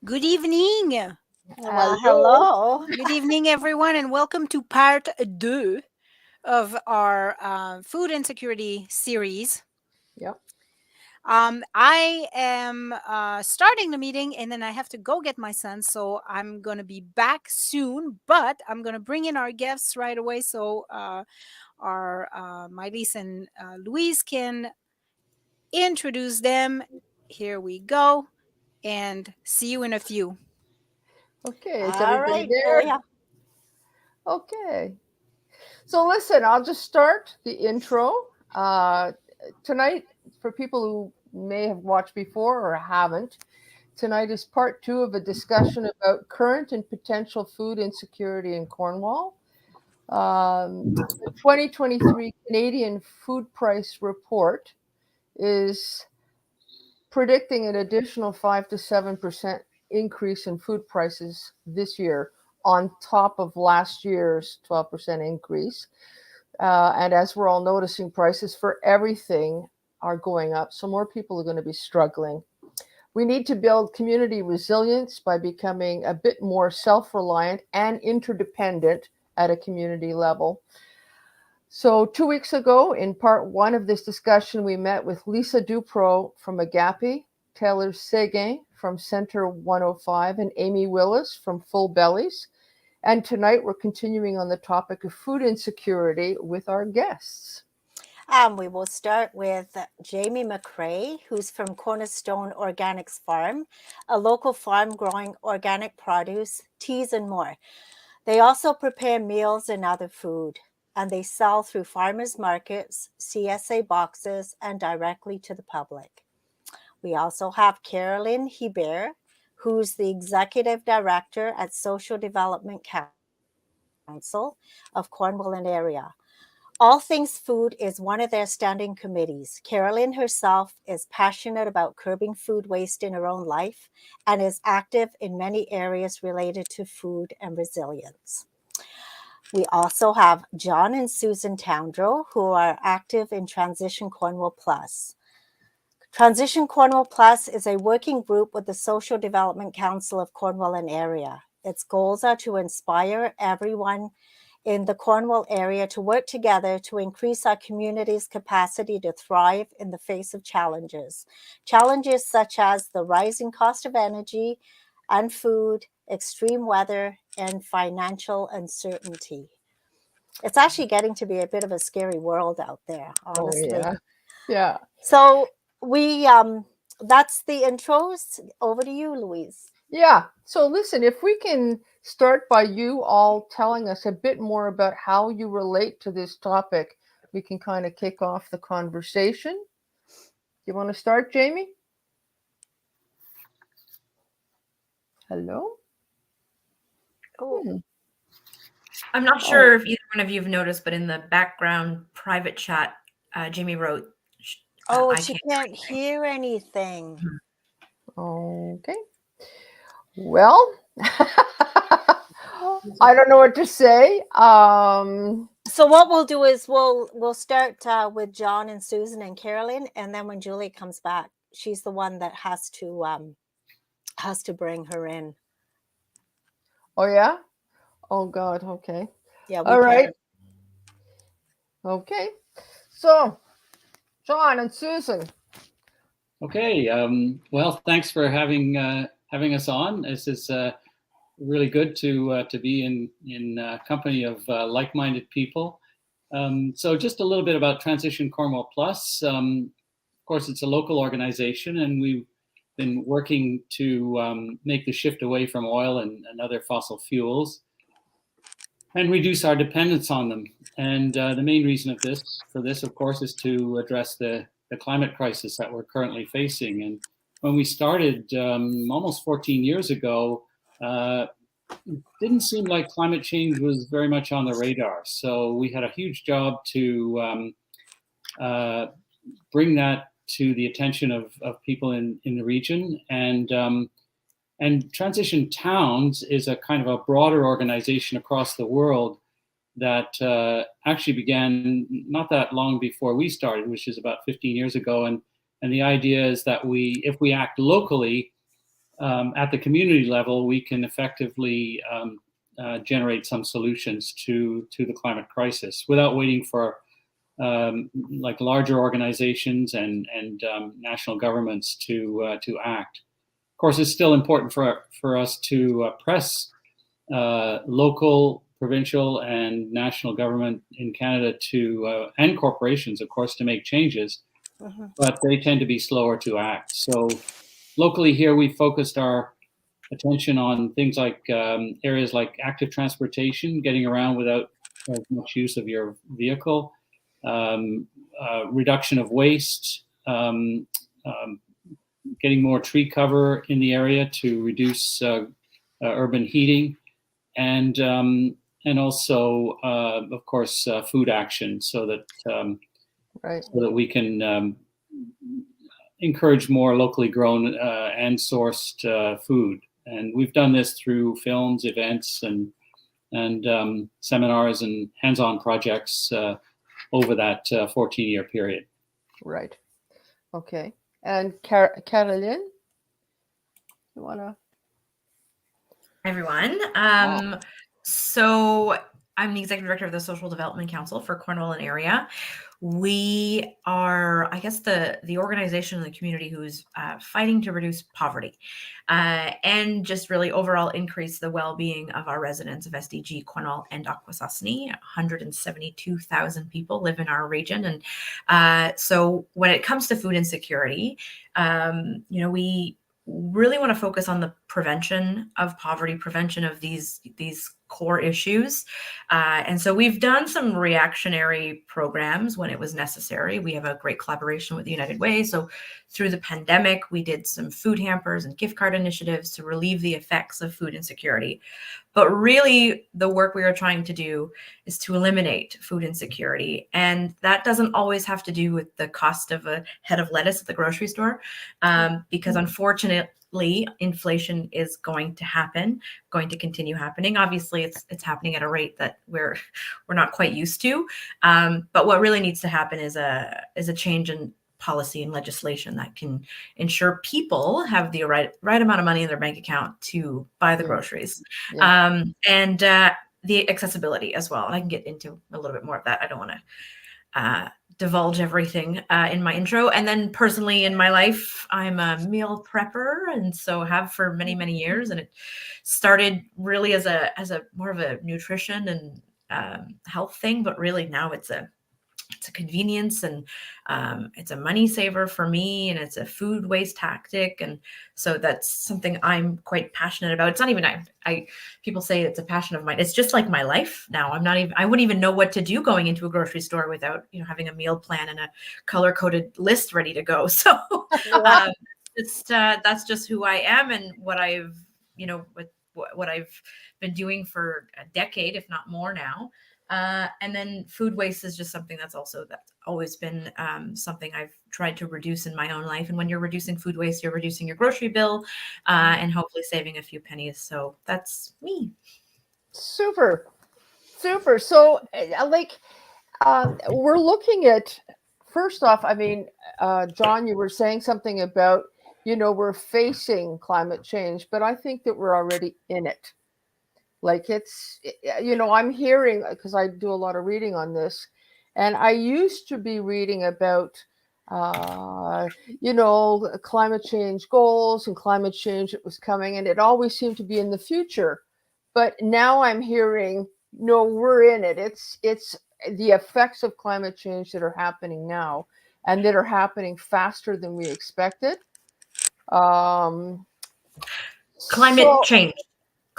Good evening. Well, Hello. hello. Good evening, everyone, and welcome to part deux of our food insecurity series. Yep. I am starting the meeting and then I have to go get my son. So I'm going to be back soon, but I'm going to bring in our guests right away so our Milise and Louise can introduce them. Here we go, and see you in a few. Okay, is All everybody right, there? Julia. Okay. So listen, I'll just start the intro. Uh, Tonight, for people who may have watched before or haven't, tonight is part two of a discussion about current and potential food insecurity in Cornwall. The 2023 Canadian Food Price Report is predicting an additional 5 to 7% increase in food prices this year on top of last year's 12% increase. And as we're all noticing, prices for everything are going up. So more people are going to be struggling. We need to build community resilience by becoming a bit more self-reliant and interdependent at a community level. So 2 weeks ago, in part one of this discussion, we met with Lisa Dupro from Agape, Taylor Seguin from Center 105, and Amy Willis from Full Bellies. And tonight we're continuing on the topic of food insecurity with our guests. We will start with Jamie McRae, who's from Cornerstone Organics Farm, a local farm growing organic produce, teas, and more. They also prepare meals and other food, and they sell through farmers markets, CSA boxes, and directly to the public. We also have Carolyn Hebert, who's the executive director at Social Development Council of Cornwall and area. All Things Food is one of their standing committees. Carolyn herself is passionate about curbing food waste in her own life and is active in many areas related to food and resilience. We also have John and Susan Towndrow, who are active in Transition Cornwall Plus. Transition Cornwall Plus is a working group with the Social Development Council of Cornwall and area. Its goals are to inspire everyone in the Cornwall area to work together to increase our community's capacity to thrive in the face of challenges. Challenges such as the rising cost of energy and food, extreme weather, and financial uncertainty. It's actually getting to be a bit of a scary world out there, honestly. Oh, yeah. Yeah. So that's the intros. Over to you, Louise. Yeah. So listen, if we can start by you all telling us a bit more about how you relate to this topic, we can kind of kick off the conversation. You want to start, Jamie? Hello? Oh, I'm not sure if either one of you have noticed, but in the background private chat, Jamie wrote, oh, I she can't. can't hear anything. Okay. Well, I don't know what to say. So what we'll do is we'll start with John and Susan and Carolyn, and then when Julie comes back, she's the one that has to bring her in. Oh, yeah? Oh, God. Okay. Yeah, All right. Okay. So, John and Susan. Okay. Well, thanks for having us on. This is really good to be in company of like-minded people. So, just a little bit about Transition Cornwall Plus. Of course, it's a local organization, and we've been working to make the shift away from oil and other fossil fuels and reduce our dependence on them. And the main reason for this, of course, is to address the climate crisis that we're currently facing. And when we started almost 14 years ago, it didn't seem like climate change was very much on the radar. So we had a huge job to bring that to the attention of people in the region. And Transition Towns is a kind of a broader organization across the world that actually began not that long before we started, which is about 15 years ago. And the idea is that if we act locally, at the community level, we can effectively generate some solutions to the climate crisis without waiting for like larger organizations and national governments to act. Of course, it's still important for us to press local, provincial, and national government in Canada to and corporations, of course, to make changes, but they tend to be slower to act. So locally here, we focused our attention on things like areas like active transportation, getting around without as much use of your vehicle, reduction of waste, getting more tree cover in the area to reduce urban heating, and also, of course, food action, so that we can encourage more locally grown and sourced food. And we've done this through films, events, and seminars and hands-on projects over that 14-year period. Right. Okay. And Caroline, you wanna? Hi, everyone. So I'm the Executive Director of the Social Development Council for Cornwall and area. We are, I guess, the organization in the community who's fighting to reduce poverty and just really overall increase the well-being of our residents of SDG, Cornwall, and Akwesasne. 172,000 people live in our region. And so when it comes to food insecurity, we really want to focus on the prevention of poverty, prevention of these core issues. And so we've done some reactionary programs when it was necessary. We have a great collaboration with the United Way. So through the pandemic, we did some food hampers and gift card initiatives to relieve the effects of food insecurity. But really, the work we are trying to do is to eliminate food insecurity. And that doesn't always have to do with the cost of a head of lettuce at the grocery store, because unfortunately, inflation is going to happen, going to continue happening. Obviously, it's happening at a rate that we're not quite used to. But what really needs to happen is a change in policy and legislation that can ensure people have the right amount of money in their bank account to buy the groceries, and the accessibility as well. And I can get into a little bit more of that. I don't want to divulge everything in my intro. And then personally in my life, I'm a meal prepper, and so have for many, many years. And it started really as a more of a nutrition and health thing, but really now it's a convenience, and it's a money saver for me, and it's a food waste tactic. And so that's something I'm quite passionate about. It's not even, people say it's a passion of mine. It's just like my life now. I wouldn't even know what to do going into a grocery store without, having a meal plan and a color-coded list ready to go. So that's just who I am, and what I've, what I've been doing for a decade, if not more now. And then food waste is just something that's always been something I've tried to reduce in my own life. And when you're reducing food waste, you're reducing your grocery bill and hopefully saving a few pennies. So that's me. Super. So we're looking at, first off, John, you were saying something about, we're facing climate change, but I think that we're already in it. Like I'm hearing, because I do a lot of reading on this, and I used to be reading about, climate change goals and climate change that was coming, and it always seemed to be in the future. But now I'm hearing, no, we're in it. It's the effects of climate change that are happening now, and that are happening faster than we expected.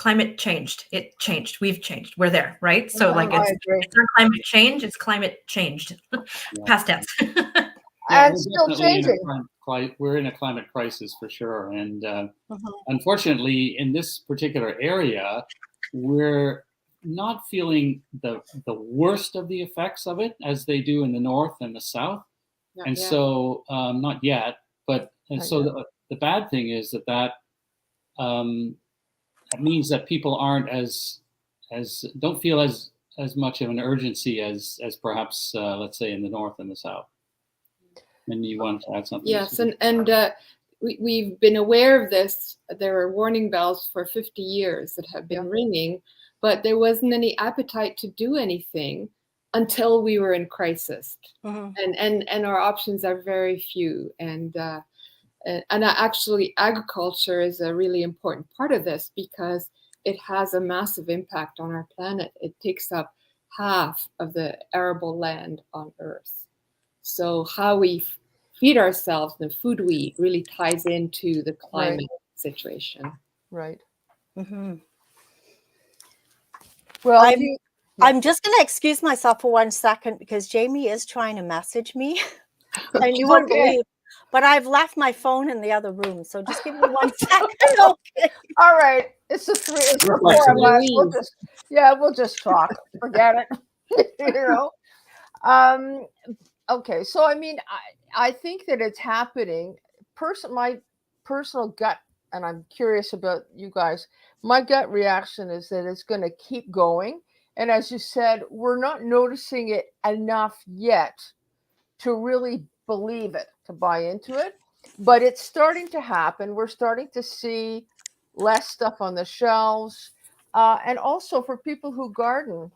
Climate changed. It changed. We've changed. We're there, right? So it's not climate change. It's climate changed. Past tense. And still changing. We're in a climate crisis for sure. And unfortunately, in this particular area, we're not feeling the worst of the effects of it as they do in the north and the south. So not yet. But the bad thing is that means that people aren't don't feel as much of an urgency as perhaps let's say in the north and the south. And you want to add something? Yes, and we've been aware of this. There are warning bells for 50 years that have been ringing, but there wasn't any appetite to do anything until we were in crisis. And our options are very few. And actually, agriculture is a really important part of this because it has a massive impact on our planet. It takes up half of the arable land on Earth. So how we feed ourselves, the food we eat, really ties into the climate situation. Right. Well, I'm just going to excuse myself for 1 second because Jamie is trying to message me. And you wouldn't believe, but I've left my phone in the other room. So just give me 1 second. Okay. All right. It's the four of us. We'll just talk. Forget it. You know. Okay. So I mean, I think that it's happening. My personal gut, and I'm curious about you guys. My gut reaction is that it's going to keep going. And as you said, we're not noticing it enough yet to really believe it, to buy into it. But it's starting to happen. We're starting to see less stuff on the shelves. And also for people who garden,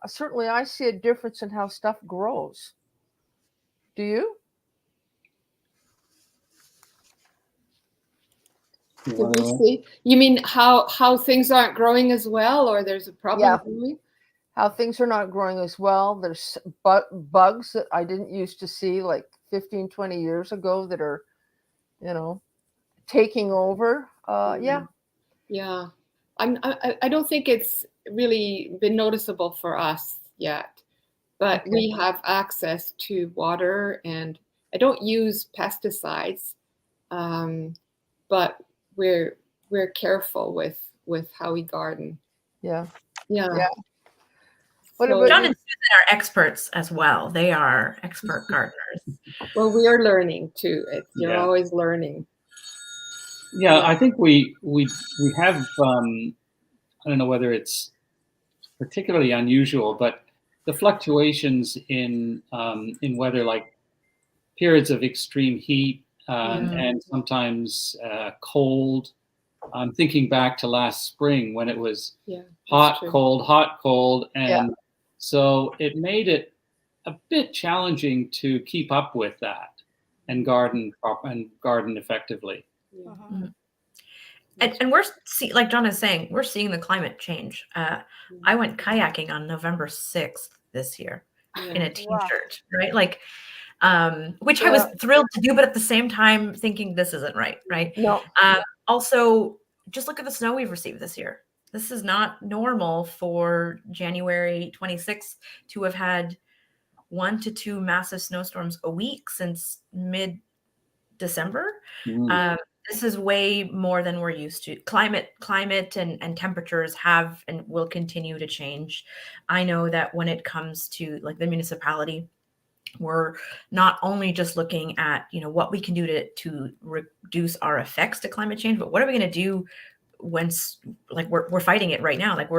certainly I see a difference in how stuff grows. Do you? Do we see? You mean how things aren't growing as well, or there's a problem growing? How things are not growing as well. There's bugs that I didn't used to see like 15, 20 years ago that are, taking over. Yeah. I don't think it's really been noticeable for us yet, but we have access to water, and I don't use pesticides, but we're careful with how we garden. Yeah. What about John and Susan are experts as well. They are expert gardeners. Well, we are learning too. You're always learning. Yeah, I think we have. I don't know whether it's particularly unusual, but the fluctuations in weather, like periods of extreme heat and sometimes cold. I'm thinking back to last spring when it was hot, cold, and so it made it a bit challenging to keep up with that and garden effectively. And we're like John is saying, we're seeing the climate change. I went kayaking on November 6th this year in a t-shirt, right? Like, which I was thrilled to do, but at the same time thinking this isn't right? No. Also, just look at the snow we've received this year. This is not normal for January 26th to have had 1 to 2 massive snowstorms a week since mid-December. This is way more than we're used to. Climate and temperatures have and will continue to change. I know that when it comes to like the municipality, we're not only just looking at, what we can do to reduce our effects to climate change, but what are we going to do when like we're fighting it right now? Like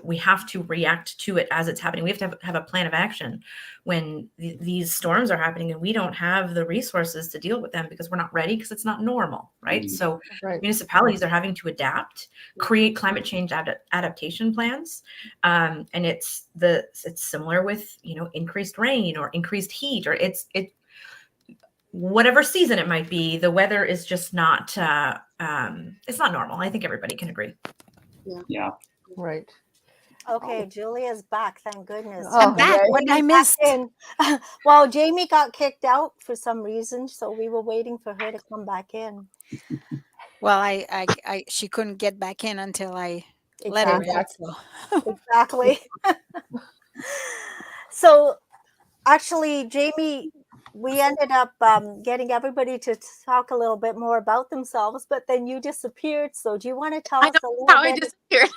we have to react to it as it's happening. We have to have a plan of action when these storms are happening and we don't have the resources to deal with them because we're not ready, because it's not normal, right? So municipalities are having to adapt, create climate change adaptation plans, and it's similar with increased rain or increased heat, or it's whatever season it might be. The weather is just not it's not normal. I think everybody can agree. Yeah. Right. Okay, Julia's back. Thank goodness. I'm back. What I missed? Well, Jamie got kicked out for some reason, so we were waiting for her to come back in. Well, she couldn't get back in until I let her in. So. Exactly. So, actually, Jamie, we ended up getting everybody to talk a little bit more about themselves, but then you disappeared. So do you want to tell us a little bit? I disappeared.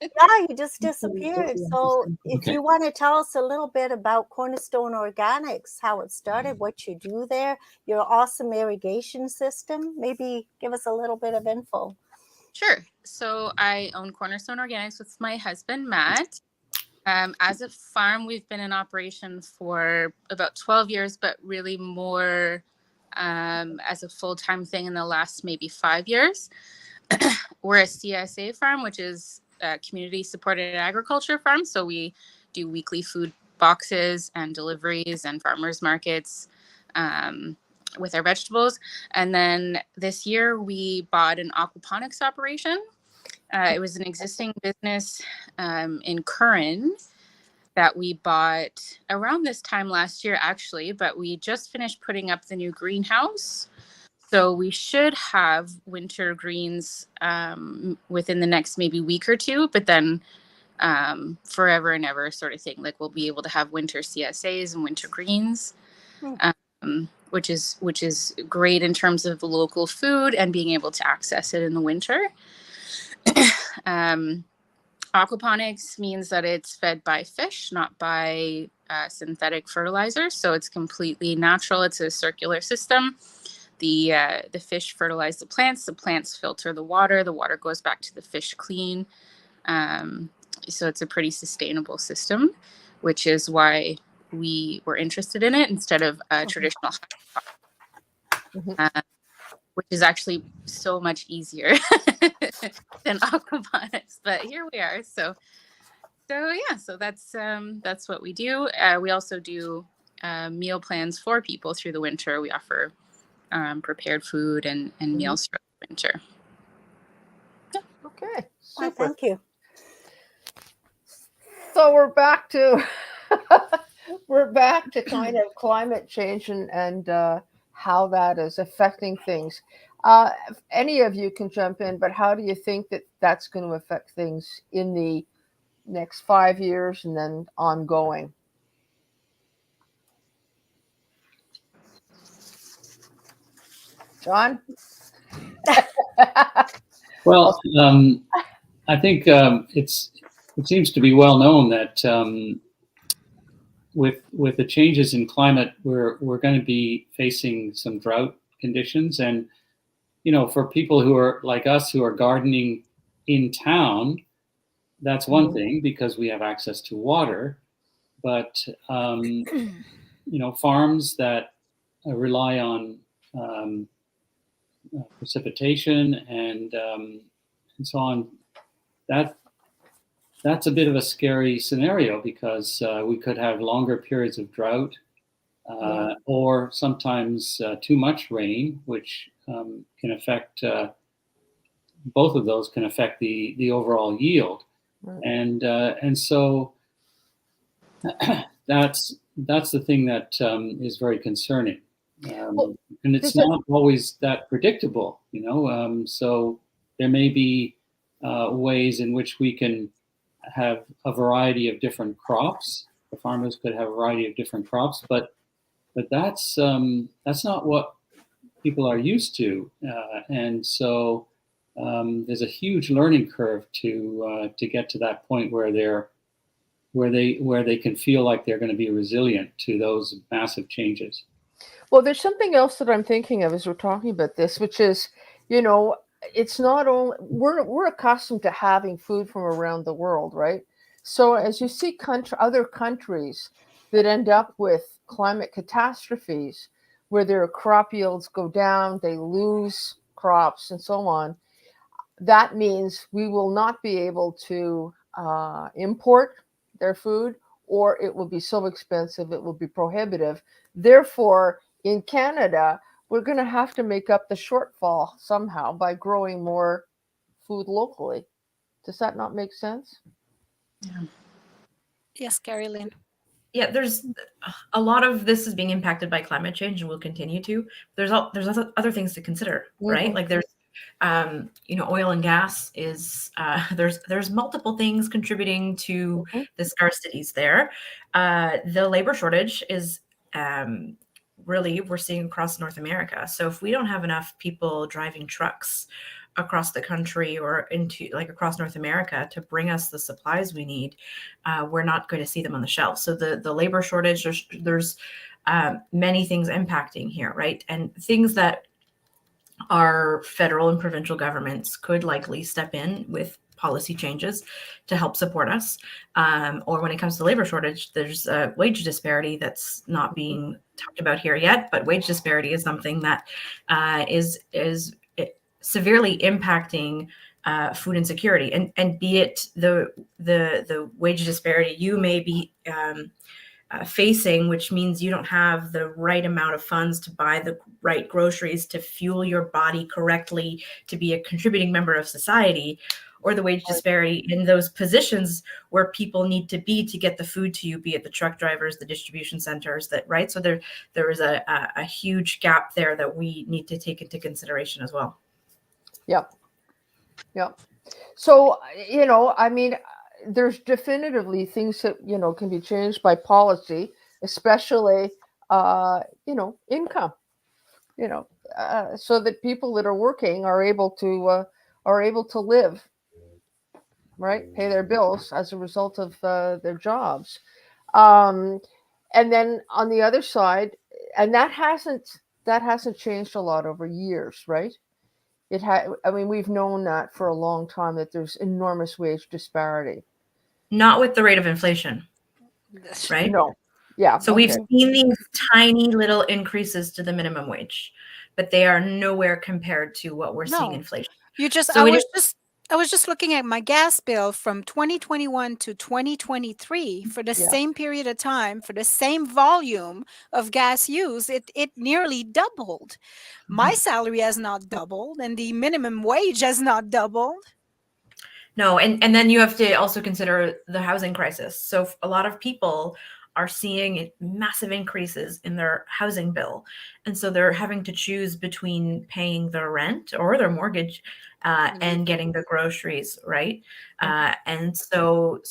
Yeah, you just disappeared. So if you want to tell us a little bit about Cornerstone Organics, how it started, what you do there, your awesome irrigation system, maybe give us a little bit of info. Sure. So I own Cornerstone Organics with my husband, Matt. As a farm, we've been in operation for about 12 years, but really more as a full-time thing in the last maybe 5 years. We're a CSA farm, which is a community supported agriculture farm. So we do weekly food boxes and deliveries and farmers markets with our vegetables. And then this year we bought an aquaponics operation. It was an existing business in Curran that we bought around this time last year, actually, but we just finished putting up the new greenhouse. So we should have winter greens within the next maybe week or two, but then forever and ever sort of thing. Like we'll be able to have winter CSAs and winter greens, which is great in terms of local food and being able to access it in the winter. Aquaponics means that it's fed by fish, not by synthetic fertilizer. So it's completely natural. It's a circular system. The fish fertilize the plants filter the water goes back to the fish clean. So it's a pretty sustainable system, which is why we were interested in it instead of traditional, which is actually so much easier than aquaponics. But here we are. So yeah, so that's what we do. We also do meal plans for people through the winter. We offer prepared food and meals for the winter. Yeah. Okay, super. Thank you. So we're back to kind of climate change and how that is affecting things. If any of you can jump in, but how do you think that that's going to affect things in the next 5 years and then ongoing? John? Well, I think it seems to be well known that with the changes in climate, we're going to be facing some drought conditions, and for people who are like us who are gardening in town, that's one thing because we have access to water. But farms that rely on precipitation and so on, that's a bit of a scary scenario because we could have longer periods of drought or sometimes too much rain, which can affect both of those can affect the overall yield. And so that's the thing that is very concerning. And it's not always that predictable, so there may be ways in which we can have a variety of different crops. The farmers could have a variety of different crops, but that's not what people are used to, and so there's a huge learning curve to get to that point where they can feel like they're going to be resilient to those massive changes. Well, there's something else that I'm thinking of as we're talking about this, which is, it's not only we're accustomed to having food from around the world, right? So as you see other countries that end up with climate catastrophes where their crop yields go down, they lose crops and so on, that means we will not be able to import their food, or it will be so expensive, it will be prohibitive. Therefore, in Canada, we're going to have to make up the shortfall somehow by growing more food locally. Does that not make sense? Yeah. Yes, Carrie Lynn. Yeah, there's a lot of this is being impacted by climate change and will continue to. There's other things to consider, right? Like there's oil and gas is there's multiple things contributing to the scarcities there. The labor shortage is really we're seeing across North America. So if we don't have enough people driving trucks across the country or into like across North America to bring us the supplies we need, we're not going to see them on the shelf. So the labor shortage, there's many things impacting here, right? And things that our federal and provincial governments could likely step in with policy changes to help support us. Or when it comes to labor shortage, there's a wage disparity that's not being talked about here yet, but wage disparity is something that is severely impacting food insecurity, and be it the wage disparity you may be facing, which means you don't have the right amount of funds to buy the right groceries to fuel your body correctly to be a contributing member of society, or the wage disparity in those positions where people need to be to get the food to you, be it the truck drivers, the distribution centers, that right. So there is a huge gap there that we need to take into consideration as well. Yep. Yep. So, I mean, there's definitively things that, can be changed by policy, especially, income, so that people that are working are able to live, right? Pay their bills as a result of their jobs. And then on the other side, and that hasn't changed a lot over years, right? I mean, we've known that for a long time, that there's enormous wage disparity. Not with the rate of inflation, right? No. Yeah. So we've seen these tiny little increases to the minimum wage, but they are nowhere compared to what we're seeing inflation. I was just looking at my gas bill from 2021 to 2023 for the same period of time, for the same volume of gas used, it nearly doubled. My salary has not doubled, and the minimum wage has not doubled. No, and then you have to also consider the housing crisis. So a lot of people are seeing massive increases in their housing bill. And so they're having to choose between paying their rent or their mortgage and getting the groceries, right? And so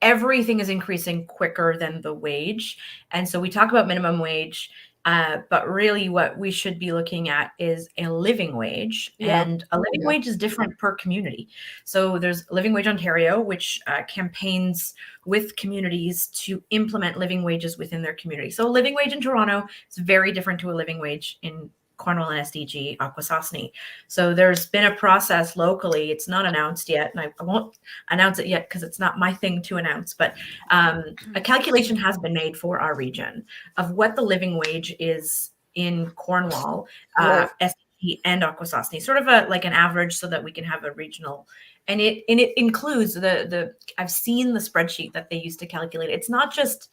everything is increasing quicker than the wage. And so we talk about minimum wage, but really what we should be looking at is a living wage. And a living wage is different per community. So there's Living Wage Ontario, which campaigns with communities to implement living wages within their community. So a living wage in Toronto is very different to a living wage in Cornwall and SDG, Akwesasne. So there's been a process locally. It's not announced yet, and I won't announce it yet because it's not my thing to announce, but a calculation has been made for our region of what the living wage is in Cornwall, SDG, and Akwesasne, sort of like an average so that we can have a regional. And it includes I've seen the spreadsheet that they use to calculate. It's not just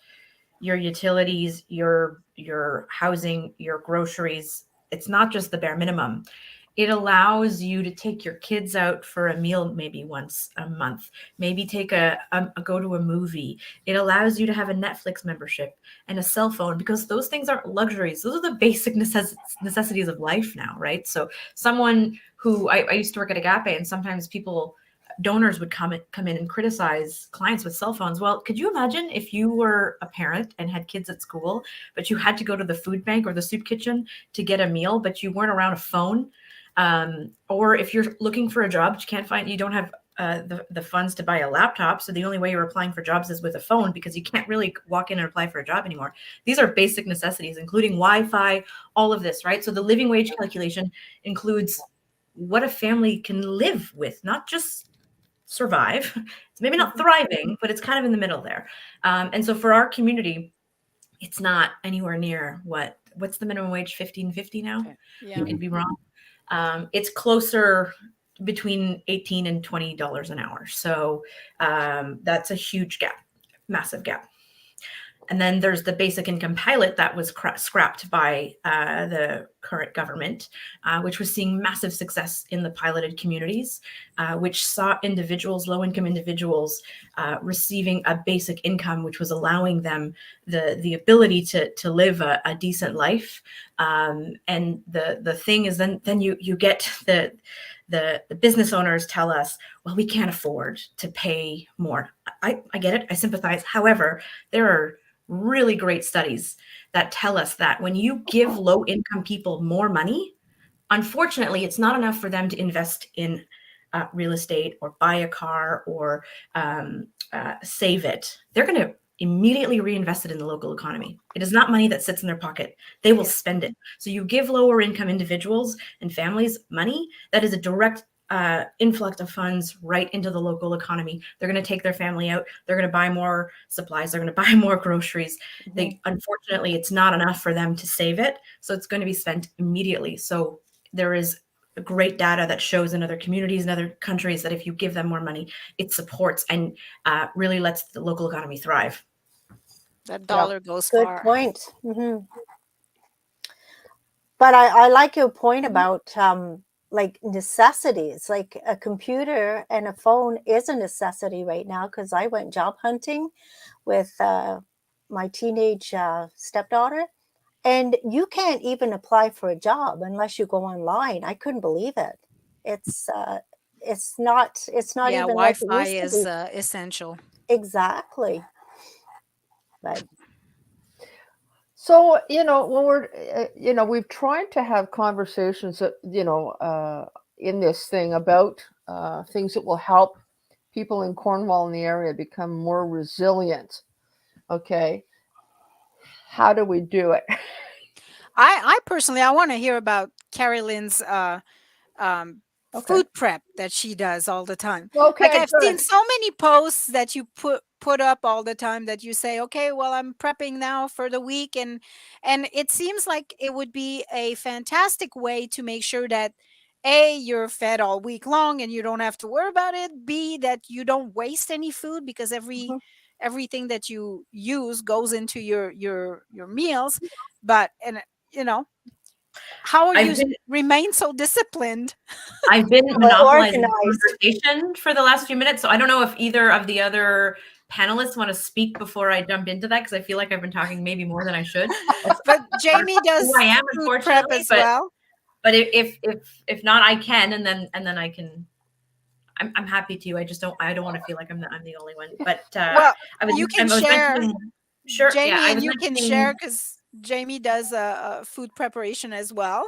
your utilities, your housing, your groceries. It's not just the bare minimum. It allows you to take your kids out for a meal maybe once a month, maybe take go to a movie. It allows you to have a Netflix membership and a cell phone, because those things aren't luxuries. Those are the basic necessities of life now, right? So someone who I used to work at Agape, and sometimes donors would come in and criticize clients with cell phones. Well, could you imagine if you were a parent and had kids at school, but you had to go to the food bank or the soup kitchen to get a meal, but you weren't around a phone? Or if you're looking for a job, you don't have the funds to buy a laptop. So the only way you're applying for jobs is with a phone, because you can't really walk in and apply for a job anymore. These are basic necessities, including Wi-Fi, all of this, right? So the living wage calculation includes what a family can live with, not just survive. It's maybe not thriving, but it's kind of in the middle there. And so for our community, it's not anywhere near what's the minimum wage, $15.50 now? Yeah. You could be wrong. It's closer between $18 and $20 an hour. So that's a huge gap, massive gap. And then there's the basic income pilot that was scrapped by the current government, which was seeing massive success in the piloted communities, which saw low-income individuals receiving a basic income, which was allowing them the ability to live a decent life. And the thing is, then you get the business owners tell us, well, we can't afford to pay more. I get it. I sympathize. However, there are really great studies that tell us that when you give low-income people more money, unfortunately, it's not enough for them to invest in real estate or buy a car or save it. They're going to immediately reinvest it in the local economy. It is not money that sits in their pocket. They will spend it. So you give lower income individuals and families money, that is a direct influx of funds right into the local economy. They're going to take their family out. They're going to buy more supplies. They're going to buy more groceries. Unfortunately, it's not enough for them to save it. So it's going to be spent immediately. So there is great data that shows in other communities and other countries that if you give them more money, it supports and really lets the local economy thrive. That dollar goes Good far. point. But I like your point about like necessities. Like a computer and a phone is a necessity right now, because I went job hunting with my teenage stepdaughter, and you can't even apply for a job unless you go online. I couldn't believe it. It's not Yeah, even like it Wi-Fi used to is be. essential. Exactly. But So, when we're, we've tried to have conversations that, in this thing about things that will help people in Cornwall and the area become more resilient. Okay. How do we do it? I personally, I want to hear about Carrie Lynn's Okay. food prep that she does all the time. Okay, Like I've seen good. so many posts that you put up all the time that you say, okay, well, I'm prepping now for the week, and it seems like it would be a fantastic way to make sure that A, you're fed all week long and you don't have to worry about it. B, that you don't waste any food, because everything that you use goes into your meals. But you know, how are you remain so disciplined? I've been monopolizing the organized. conversation for the last few minutes, so I don't know if either of the other panelists want to speak before I jump into that, because I feel like I've been talking maybe more than I should. But Jamie does Who I am, food prep unfortunately, as well. but if not, I can, and then I can. I'm happy to. I don't want to feel like I'm the only one. But Well, I was you can I was share, mentioning, sure, yeah, Jamie, I and was you can mentioning share because Jamie does a food preparation as well.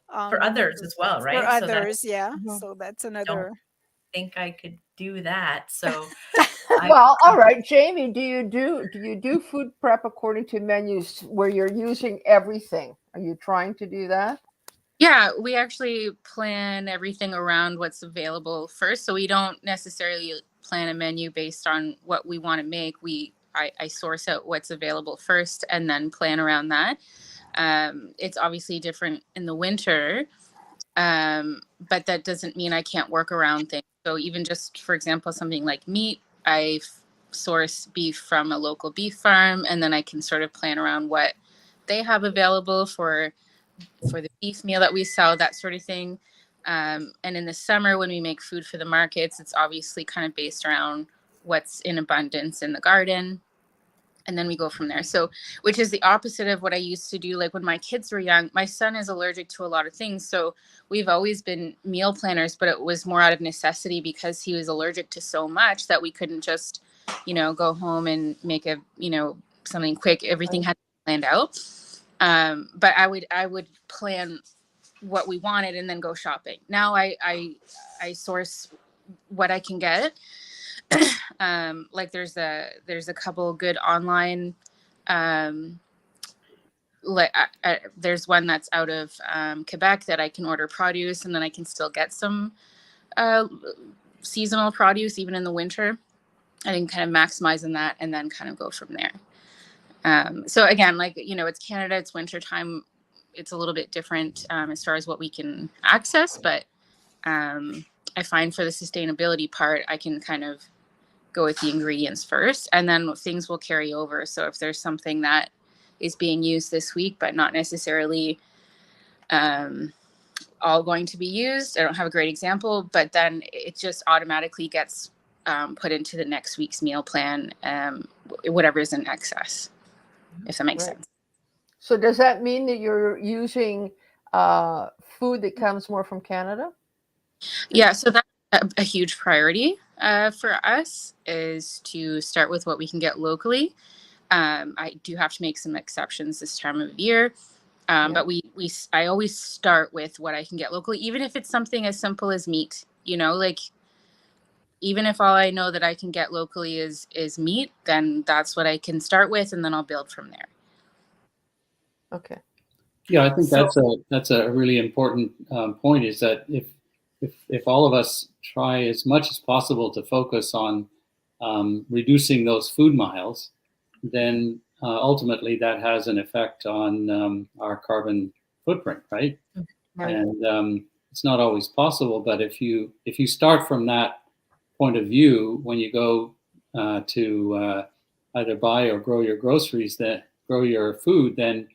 for others as well, For right? So that's others, yeah. So that's don't another. think I could do that. So Well, all right, Jamie, do you do food prep according to menus where you're using everything? Are you trying to do that? Yeah, we actually plan everything around what's available first. So we don't necessarily plan a menu based on what we want to make. I source out what's available first and then plan around that. It's obviously different in the winter, but that doesn't mean I can't work around things. So even just, for example, something like meat, I source beef from a local beef farm, and then I can sort of plan around what they have available for the beef meal that we sell, that sort of thing. And in the summer, when we make food for the markets, it's obviously kind of based around what's in abundance in the garden. And then we go from there. So, which is the opposite of what I used to do. Like when my kids were young, my son is allergic to a lot of things. So we've always been meal planners, but it was more out of necessity because he was allergic to so much that we couldn't just, go home and make something quick. Everything had to be planned out. But I would plan what we wanted and then go shopping. Now I source what I can get. Like there's a couple good online, there's one that's out of Quebec that I can order produce, and then I can still get some seasonal produce even in the winter. I can kind of maximize on that and then kind of go from there. So again, it's Canada, it's winter time. It's a little bit different as far as what we can access, but I find for the sustainability part, I can kind of go with the ingredients first, and then things will carry over. So if there's something that is being used this week, but not necessarily all going to be used, I don't have a great example, but then it just automatically gets put into the next week's meal plan, whatever is in excess, if that makes sense. So does that mean that you're using food that comes more from Canada? Yeah, so that's a huge priority for us, is to start with what we can get locally. I do have to make some exceptions this time of year, but I always start with what I can get locally, even if it's something as simple as meat. Even if all I know that I can get locally is meat, then that's what I can start with, and then I'll build from there. Okay. Yeah, I think that's a really important point. Is that if if all of us try as much as possible to focus on reducing those food miles, then ultimately that has an effect on our carbon footprint, right? Right. And it's not always possible, but if you start from that point of view when you go to either buy or grow your groceries, that grow your food, then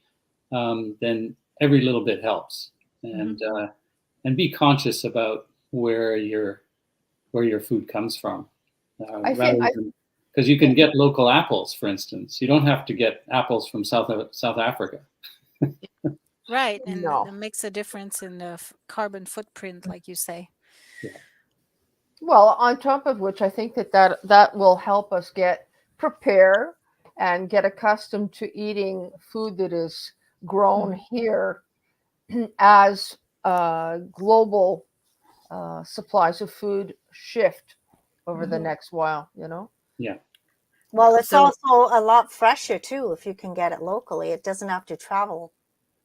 every little bit helps, and be conscious about where your food comes from, I rather think than, because you can get local apples, for instance. You don't have to get apples from South Africa. Right, and no. it makes a difference in the carbon footprint, like you say. Yeah. Well, on top of which, I think that will help us prepare and get accustomed to eating food that is grown here as global supplies of food shift over the next while, you know? Yeah. Well, it's So- also a lot fresher too if you can get it locally. It doesn't have to travel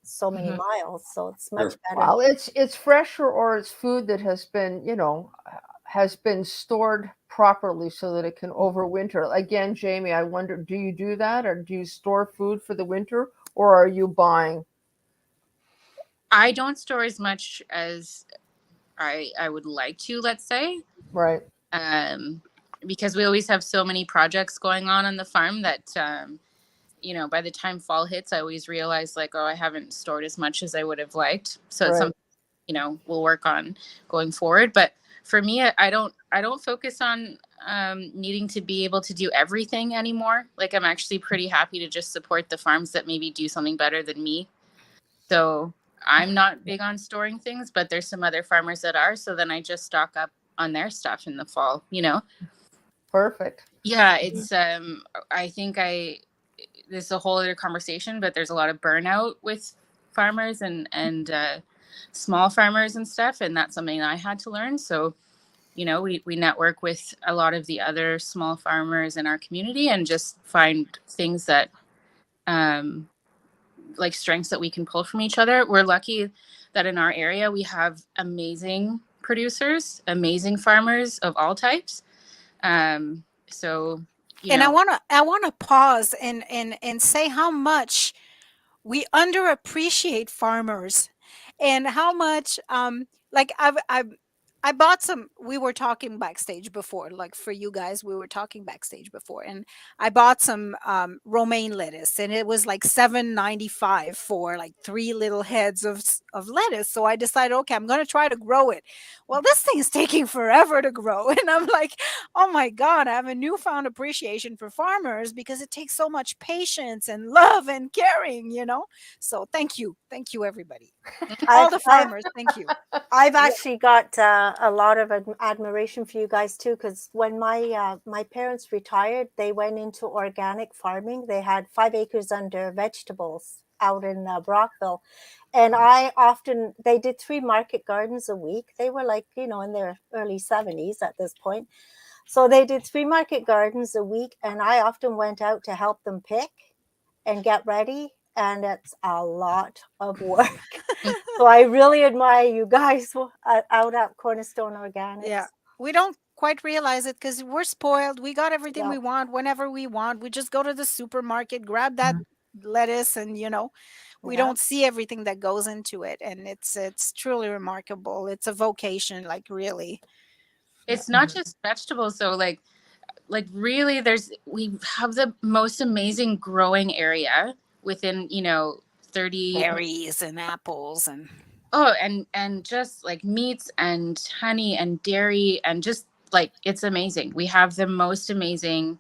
so many miles, so it's much Sure. better. Well, it's fresher, or it's food that has been, has been stored properly so that it can overwinter. Again, Jamie, I wonder, do you do that, or do you store food for the winter, or are you buying? I don't store as much as I would like to, let's say. Right. Because we always have so many projects going on the farm that, by the time fall hits, I always realize like, oh, I haven't stored as much as I would have liked. So it's Right. something, we'll work on going forward. But for me, I don't focus on needing to be able to do everything anymore. Like I'm actually pretty happy to just support the farms that maybe do something better than me. So I'm not big on storing things, but there's some other farmers that are. So then I just stock up on their stuff in the fall, Perfect. Yeah, it's I think this is a whole other conversation, but there's a lot of burnout with farmers and small farmers and stuff, and that's something I had to learn. So, we network with a lot of the other small farmers in our community and just find things that like strengths that we can pull from each other. We're lucky that in our area we have amazing producers, amazing farmers of all types. So, And I want to pause and say how much we underappreciate farmers, and how much like I bought some. We were talking backstage before, like for you guys, we were talking backstage before, and I bought some romaine lettuce, and it was like $7.95 for like 3 little heads of lettuce. So I decided, okay, I'm going to try to grow it. Well, this thing is taking forever to grow, and I'm like, oh my god, I have a newfound appreciation for farmers because it takes so much patience and love and caring. So thank you, everybody, all the farmers. Thank you. I've actually got a lot of admiration for you guys too, because when my parents retired, they went into organic farming. They had 5 acres under vegetables out in Brockville, and they did 3 market gardens a week. They were like in their early 70s at this point, so they did 3 market gardens a week, and I often went out to help them pick and get ready, and it's a lot of work. So I really admire you guys out at Cornerstone Organics. Yeah, we don't quite realize it because we're spoiled. We got everything we Yeah. want whenever we want. We just go to the supermarket, grab that lettuce, and we Yeah. don't see everything that goes into it. And it's truly remarkable. It's a vocation, like really. it's not just vegetables. So like really we have the most amazing growing area within 30 Berries and apples and and just like meats and honey and dairy and just like it's amazing. We have the most amazing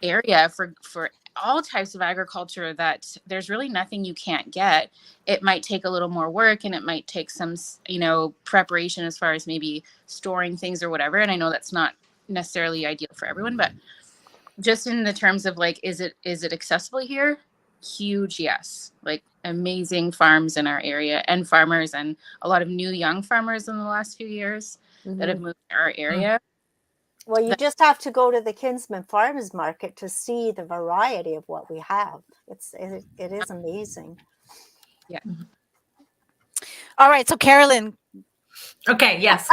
area for all types of agriculture that there's really nothing you can't get. It might take a little more work and it might take some preparation as far as maybe storing things or whatever, and I know that's not necessarily ideal for everyone, but just in the terms of like is it accessible here? Huge yes. Like amazing farms in our area and farmers, and a lot of new young farmers in the last few years that have moved to our area. Well, you just have to go to the Kinsman Farmers Market to see the variety of what we have. It is amazing. Yeah. all right. So Carolyn, Okay, yes.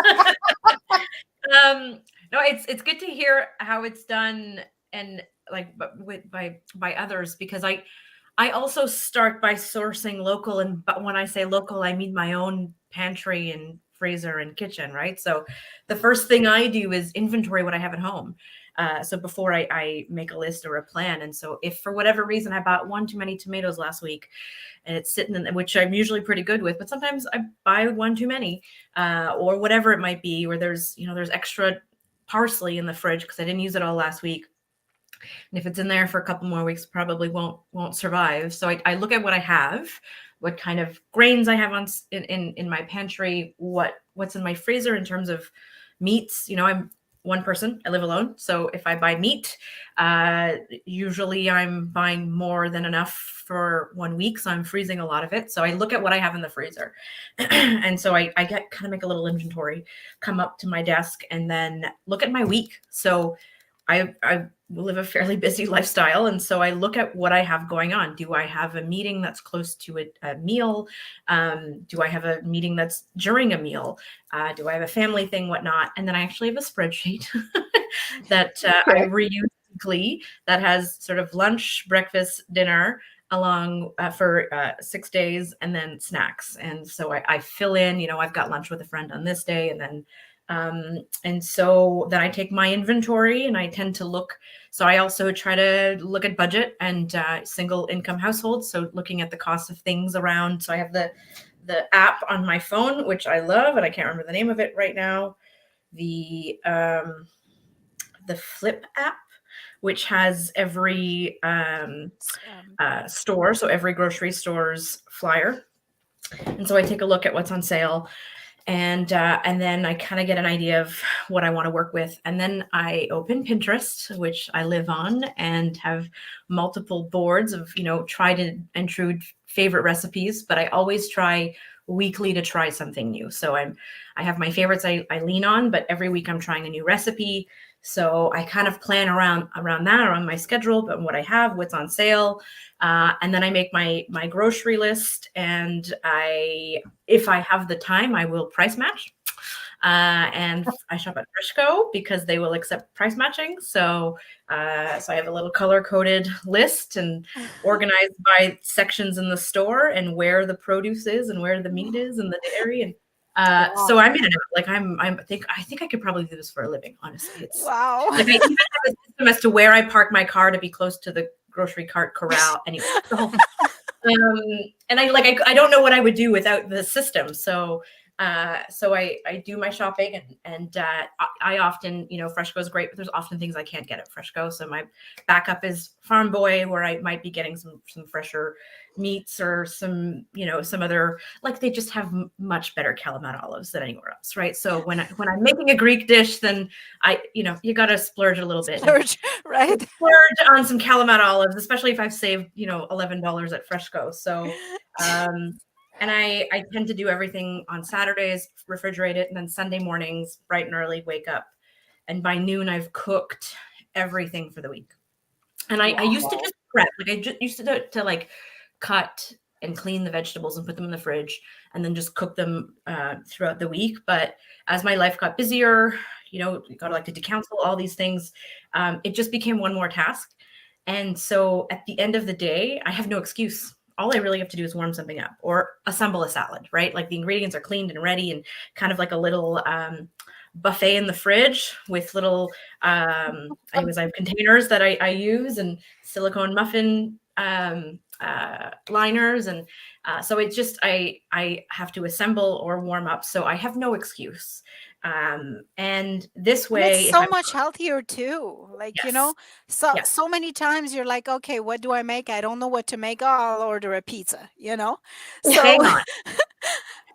No, it's good to hear how it's done, and like by others, because I also start by sourcing local, and but when I say local, I mean my own pantry and freezer and kitchen, right? So the first thing I do is inventory what I have at home. So before I make a list or a plan, and so if for whatever reason I bought one too many tomatoes last week, and it's sitting in, which I'm usually pretty good with, but sometimes I buy one too many, or whatever it might be, or there's extra parsley in the fridge because I didn't use it all last week. And if it's in there for a couple more weeks, probably won't survive. So I look at what I have, what kind of grains I have in my pantry, what's in my freezer in terms of meats. I'm one person, I live alone. So if I buy meat, usually I'm buying more than enough for 1 week. So I'm freezing a lot of it. So I look at what I have in the freezer. And so I get kind of make a little inventory, come up to my desk, and then look at my week. So I live a fairly busy lifestyle. And so I look at what I have going on. Do I have a meeting that's close to a meal? Do I have a meeting that's during a meal? Do I have a family thing, whatnot? And then I actually have a spreadsheet that I reuse weekly that has sort of lunch, breakfast, dinner along for 6 days, and then snacks. And so I fill in, I've got lunch with a friend on this day, and so then I take my inventory and I tend to look. So I also try to look at budget and single income households. So looking at the cost of things around. So I have the app on my phone, which I love, and I can't remember the name of it right now. The Flip app, which has every store, so every grocery store's flyer. And so I take a look at what's on sale. And then I kind of get an idea of what I want to work with. And then I open Pinterest, which I live on, and have multiple boards of, tried and true favorite recipes. But I always try weekly to try something new. So I have my favorites I lean on, but every week I'm trying a new recipe. So I kind of plan around that, around my schedule, but what I have, what's on sale. And then I make my grocery list, and if I have the time, I will price match. And I shop at Frisco because they will accept price matching. So I have a little color-coded list and organized by sections in the store and where the produce is and where the meat is and the dairy. And so I'm in it. Like I think I could probably do this for a living. Honestly, it's Wow. like I even have a system as to where I park my car to be close to the grocery cart corral. Anyway, and I don't know what I would do without the system. So I do my shopping, and I often, Fresco is great, but there's often things I can't get at Fresco. So my backup is Farm Boy, where I might be getting some fresher meats or some other, like they just have much better Kalamata olives than anywhere else, right? So when I'm making a Greek dish, then you got to splurge a little bit. Right? Splurge on some Kalamata olives, especially if I've saved $11 at Fresco. So and I tend to do everything on Saturdays, refrigerate it, and then Sunday mornings, bright and early, wake up. And by noon, I've cooked everything for the week. And I used to just prep. Like I just used to like cut and clean the vegetables and put them in the fridge and then just cook them throughout the week. But as my life got busier, got elected to council, all these things, it just became one more task. And so at the end of the day, I have no excuse. All I really have to do is warm something up or assemble a salad, right? Like the ingredients are cleaned and ready, and kind of like a little buffet in the fridge with little, anyways, I have containers that I use and silicone muffin liners. And so it's just, I have to assemble or warm up. So I have no excuse. And this way, it's so much healthier too. Like, yes. So many times you're like, okay, what do I make? I don't know what to make. I'll order a pizza, So Hang on.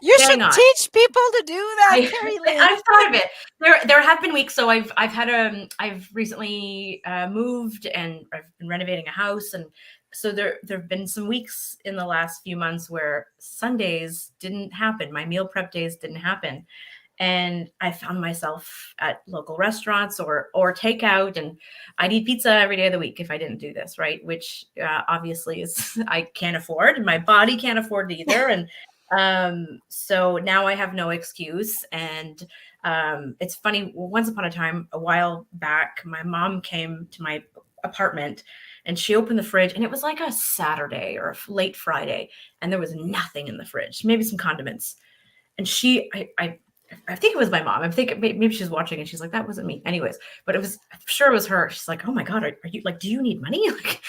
you should teach people to do that, Carrie Lynn. I've thought of it. There have been weeks. So I've recently moved, and I've been renovating a house, and so there've been some weeks in the last few months where Sundays didn't happen. My meal prep days didn't happen. And I found myself at local restaurants or takeout, and I'd eat pizza every day of the week if I didn't do this, right? Which obviously is I can't afford, and my body can't afford either. And So now I have no excuse. And it's funny, once upon a time, a while back, my mom came to my apartment and she opened the fridge, and it was like a Saturday or a late Friday, and there was nothing in the fridge, maybe some condiments. And I think it was my mom. I'm thinking maybe she's watching and she's like, that wasn't me. Anyways, but it was, I'm sure it was her. She's like, oh my God, are you like, do you need money? Like,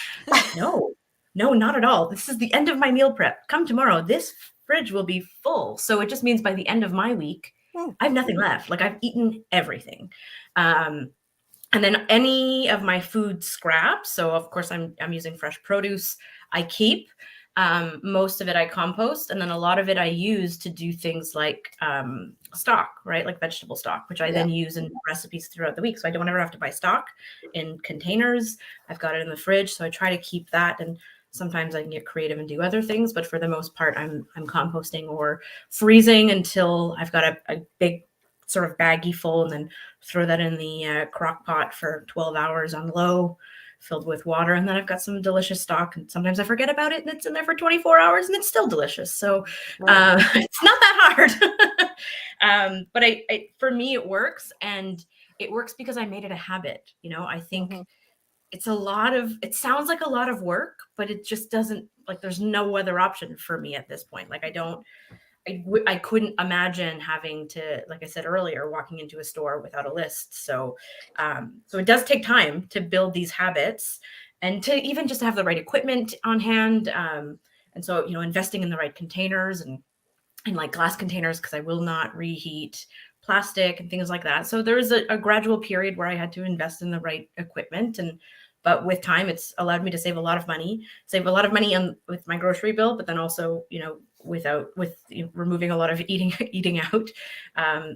no, not at all. This is the end of my meal prep. Come tomorrow. This fridge will be full. So it just means by the end of my week, I have nothing left. Like, I've eaten everything. And then any of my food scraps. So of course I'm using fresh produce. I keep. Most of it I compost, and then a lot of it I use to do things like stock, right? Like vegetable stock, which I then use in recipes throughout the week. So I don't ever have to buy stock in containers. I've got it in the fridge. So I try to keep that. And sometimes I can get creative and do other things, but for the most part, I'm composting or freezing until I've got a big sort of baggie full, and then throw that in the crock pot for 12 hours on low, filled with water. And then I've got some delicious stock, and sometimes I forget about it and it's in there for 24 hours and it's still delicious. So it's not that hard. But for me, it works, and it works because I made it a habit. You know, I think it sounds like a lot of work, but it just doesn't, like, there's no other option for me at this point. Like, I couldn't imagine having to, like I said earlier, walking into a store without a list. So it does take time to build these habits, and to even just have the right equipment on hand. And so, you know, investing in the right containers and like glass containers, because I will not reheat plastic and things like that. So there was a gradual period where I had to invest in the right equipment, but with time, it's allowed me to save a lot of money with my grocery bill, but then also, you know, removing a lot of eating out.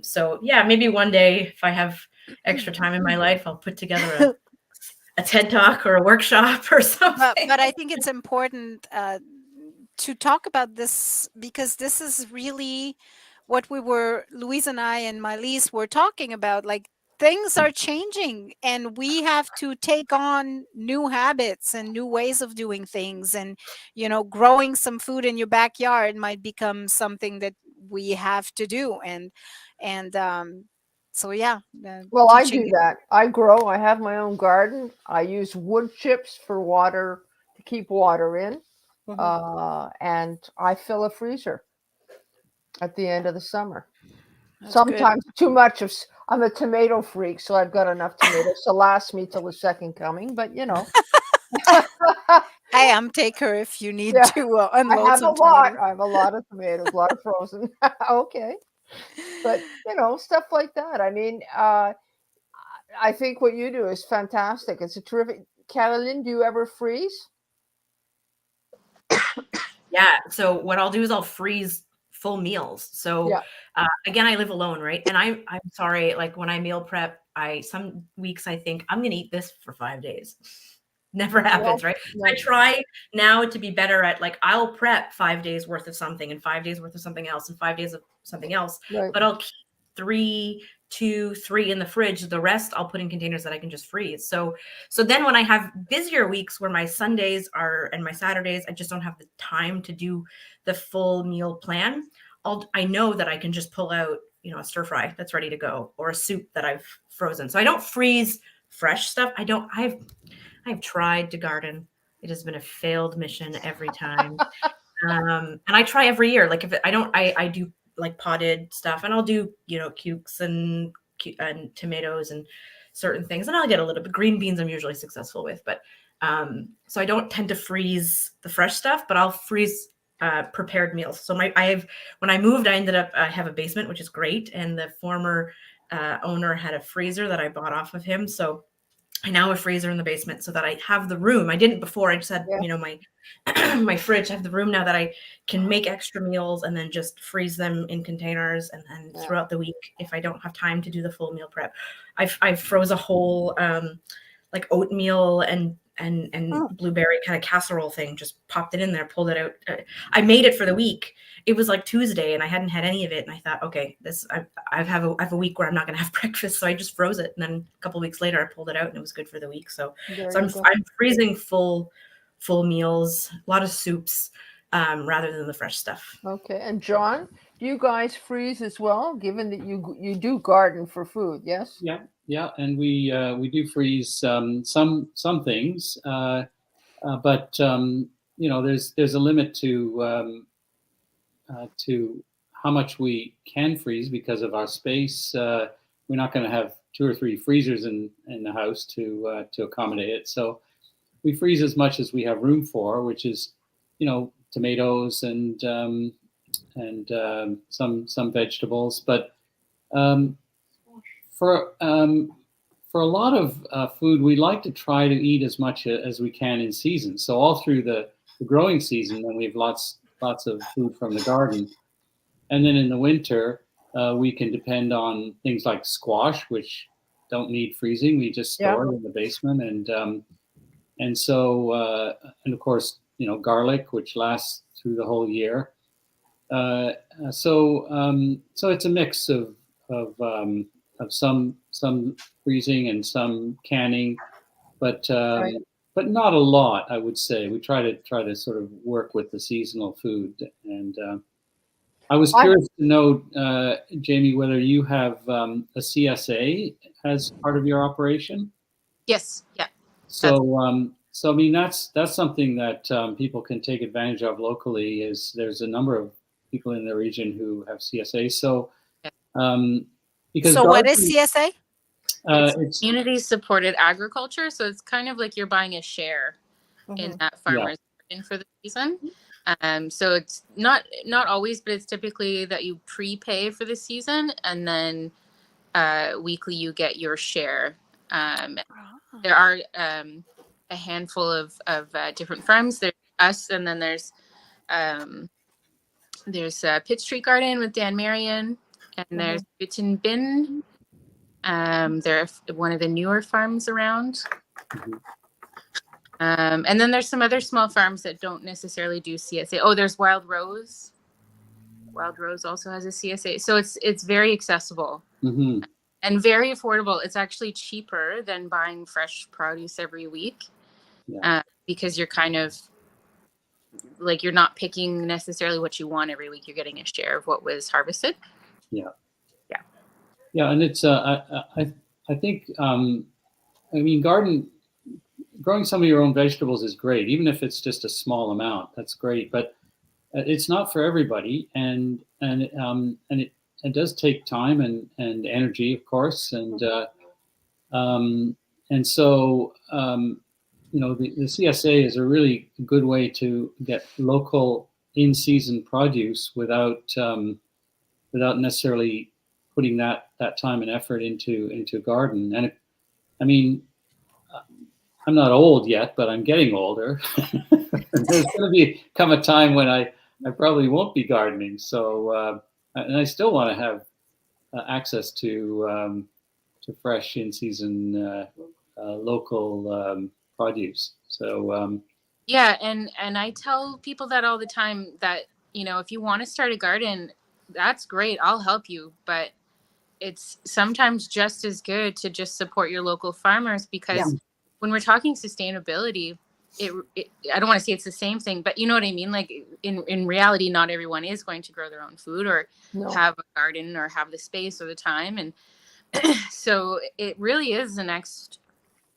So yeah, maybe one day if I have extra time in my life, I'll put together a TED Talk or a workshop or something. But I think it's important to talk about this, because this is really what Louise and I and Mylise were talking about. Like, things are changing, and we have to take on new habits and new ways of doing things. And, you know, growing some food in your backyard might become something that we have to do. And so, yeah. Well, I Teaching. do that. I grow. I have my own garden. I use wood chips for water, to keep water in. And I fill a freezer at the end of the summer. That's Sometimes too much of. I'm a tomato freak, so I've got enough tomatoes to last me till the second coming. But you know, I am taker if you need to I unload have some a lot. tomatoes. I have a lot of tomatoes, a lot of frozen. Okay, but you know, stuff like that. I mean, I think what you do is fantastic. It's a terrific. Carolyn, do you ever freeze? Yeah. So what I'll do is I'll freeze full meals. So again, I live alone, right? And I'm sorry, like when I meal prep, some weeks I think I'm gonna eat this for 5 days. Never happens, right? No. I try now to be better at, like, I'll prep 5 days worth of something and 5 days worth of something else and 5 days of something else, but I'll keep 3 in the fridge. The rest I'll put in containers that I can just freeze. So then when I have busier weeks where my Sundays and my Saturdays, I just don't have the time to do the full meal plan, I know that I can just pull out, you know, a stir fry that's ready to go, or a soup that I've frozen. So I don't freeze fresh stuff. I've tried to garden. It has been a failed mission every time. And I try every year. Like, I do like potted stuff, and I'll do, you know, cukes and tomatoes and certain things. And I'll get a little bit green beans. I'm usually successful with, but so I don't tend to freeze the fresh stuff, but I'll freeze prepared meals. So when I moved, I ended up, I have a basement, which is great. And the former owner had a freezer that I bought off of him. So I now have a freezer in the basement so that I have the room. I didn't before. I just had, you know, my fridge. I have the room now that I can make extra meals and then just freeze them in containers. And then throughout the week, if I don't have time to do the full meal prep, I froze a whole like oatmeal and blueberry kind of casserole thing, just popped it in there, pulled it out. I made it for the week. It was like Tuesday and I hadn't had any of it. And I thought, okay, I have a week where I'm not going to have breakfast. So I just froze it. And then a couple of weeks later, I pulled it out and it was good for the week. So I'm freezing full meals, a lot of soups. rather than the fresh stuff. Okay. And John, do you guys freeze as well, given that you do garden for food? Yes. Yeah, and we do freeze some things, but there's a limit to how much we can freeze because of our space. We're not going to have 2 or 3 freezers in the house to accommodate it. So we freeze as much as we have room for, which is, tomatoes and some vegetables. But um, for a lot of food, we like to try to eat as much as we can in season. So all through the growing season, then we have lots of food from the garden. And then in the winter, we can depend on things like squash, which don't need freezing. We just store it in the basement, and of course, garlic, which lasts through the whole year. So it's a mix of some freezing and some canning, but not a lot. I would say we try to sort of work with the seasonal food. And I was curious to know, Jamie, whether you have a CSA as part of your operation. Yes. Yeah. So I mean that's something that people can take advantage of locally. Is there's a number of people in the region who have CSA. So because what is CSA? It's community supported agriculture. So it's kind of like you're buying a share in that farmer's garden for the season. So it's not always, but it's typically that you prepay for the season, and then weekly you get your share. There are a handful of different farms. There's us, and then there's Pitt Street Garden with Dan Marion, and there's Bitten Bin. They're one of the newer farms around. And then there's some other small farms that don't necessarily do CSA. Oh, there's Wild Rose. Wild Rose also has a CSA. So it's very accessible and very affordable. It's actually cheaper than buying fresh produce every week because you're kind of like, you're not picking necessarily what you want every week. You're getting a share of what was harvested. Yeah, and it's I think I mean growing some of your own vegetables is great, even if it's just a small amount. That's great, but it's not for everybody, and it does take time and energy, of course, and so the CSA is a really good way to get local in-season produce without necessarily putting that time and effort into a garden. And I mean, I'm not old yet, but I'm getting older. There's going to come a time when I probably won't be gardening. So, and I still want to have access to fresh in-season local produce. So yeah, and I tell people that all the time, that if you want to start a garden, that's great. I'll help you, but it's sometimes just as good to just support your local farmers, because when we're talking sustainability, I don't want to say it's the same thing, but you know what I mean? Like in reality, not everyone is going to grow their own food or have a garden or have the space or the time. And so it really is the next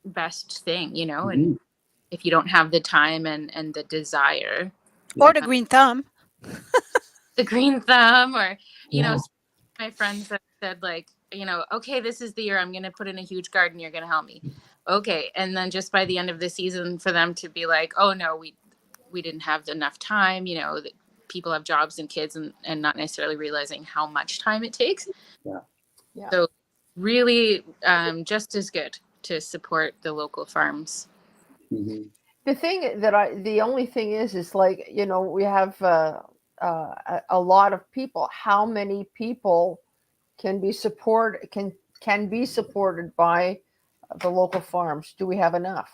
best thing, and if you don't have the time and the desire. Or the green thumb. The green thumb, or, my friends have said, like, okay, this is the year I'm going to put in a huge garden. You're going to help me. Okay. And then just by the end of the season for them to be like, oh no, we didn't have enough time. That people have jobs and kids and not necessarily realizing how much time it takes. Yeah. So really just as good to support the local farms. The only thing is like, we have a lot of people. How many people can be supported by the local farms? Do we have enough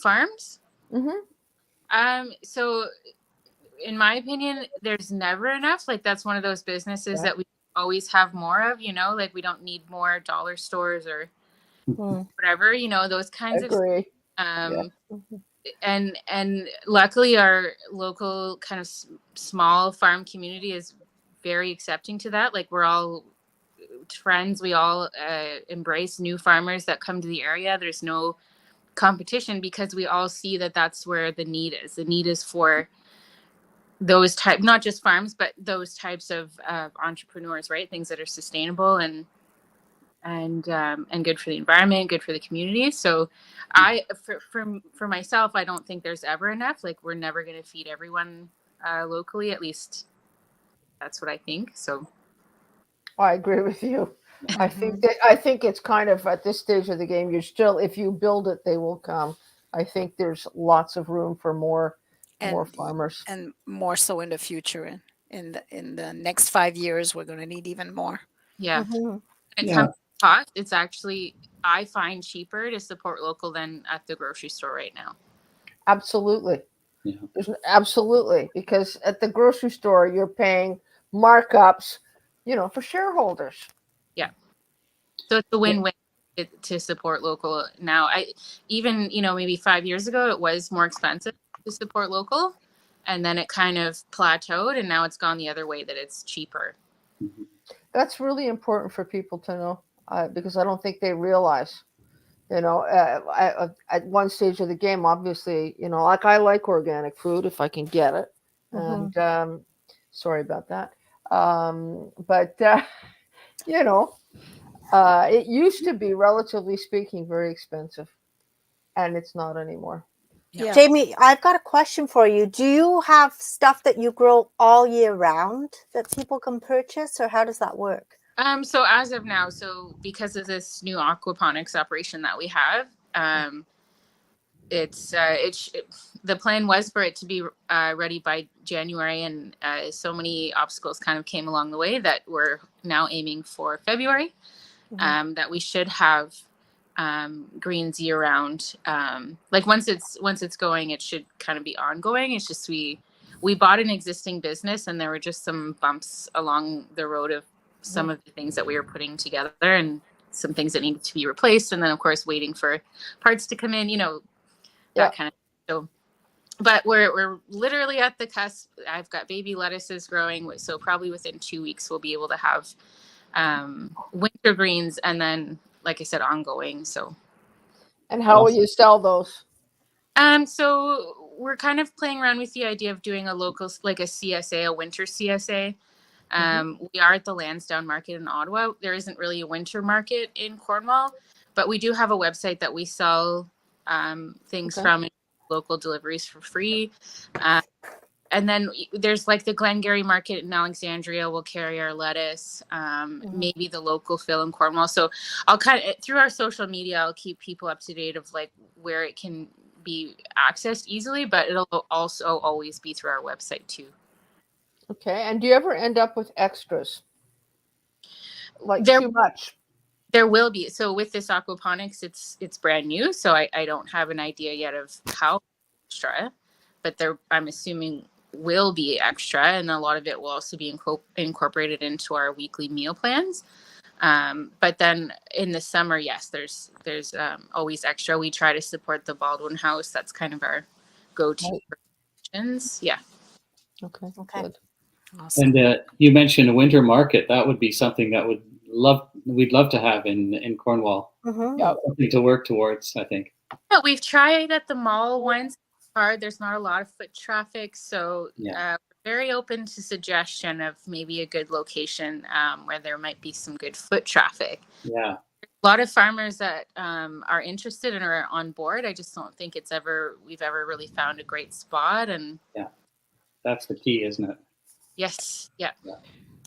farms? So in my opinion, there's never enough. Like, that's one of those businesses that we always have more of, like we don't need more dollar stores or whatever, those kinds of and luckily our local kind of small farm community is very accepting to that. Like we're all friends. We all embrace new farmers that come to the area. There's no competition because we all see that that's where the need is. The need is for those type, not just farms, but those types of entrepreneurs, right? Things that are sustainable and good for the environment, good for the community. So for myself, I don't think there's ever enough. Like we're never going to feed everyone locally. At least that's what I think. So I agree with you. I think it's kind of at this stage of the game, you're still, if you build it, they will come. I think there's lots of room for more and farmers. and more so in the future. In the next 5 years, we're going to need even more. yeah, Mhm. it Yeah. comes to cost. It's actually, I find, cheaper to support local than at the grocery store right now. Absolutely. Yeah. Absolutely. Because at the grocery store, you're paying markups, for shareholders. Yeah. So it's a win-win to support local now. I even, maybe 5 years ago, it was more expensive to support local. And then it kind of plateaued and now it's gone the other way that it's cheaper. Mhm. That's really important for people to know because I don't think they realize. At one stage of the game, obviously, like I like organic food if I can get it. Mhm. And sorry about that. But, it used to be, relatively speaking, very expensive, and it's not anymore. Yeah. Jamie, I've got a question for you. Do you have stuff that you grow all year round that people can purchase, or how does that work? So as of now, so because of this new aquaponics operation that we have, the plan was for it to be ready by January, and so many obstacles kind of came along the way that we're now aiming for February. That we should have greens year round. Like once it's going, it should kind of be ongoing. It's just we bought an existing business, and there were just some bumps along the road of some of the things that we were putting together, and some things that needed to be replaced, and then of course waiting for parts to come in. That kind of. So, but we're literally at the cusp. I've got baby lettuces growing, so probably within 2 weeks we'll be able to have winter greens, and then, like I said, ongoing. So, And how will you sell those? so we're kind of playing around with the idea of doing a local, like a CSA, a winter CSA. We are at the Lansdowne Market in Ottawa. There isn't really a winter market in Cornwall, but we do have a website that we sell things from, local deliveries for free. And then there's like the Glengarry Market in Alexandria will carry our lettuce, maybe the local Phil in Cornwall. So I'll kind of, through our social media, I'll keep people up to date of like where it can be accessed easily, but it'll also always be through our website too. Okay. And do you ever end up with extras? Like too much? There will be. So with this aquaponics, it's brand new. So I don't have an idea yet of how extra, but I'm assuming will be extra, and a lot of it will also be incorporated into our weekly meal plans. But then in the summer, yes, there's always extra. We try to support the Baldwin House. That's kind of our go-to options. Yeah. Okay. Okay. Awesome. And you mentioned a winter market. That would be something that we'd love to have in Cornwall. Yeah. Something to work towards, I think. Yeah, we've tried at the mall once. Hard. There's not a lot of foot traffic, so we're very open to suggestion of maybe a good location where there might be some good foot traffic. Yeah. A lot of farmers that are interested and are on board. I just don't think we've ever really found a great spot. And yeah, that's the key, isn't it? Yes. Yeah.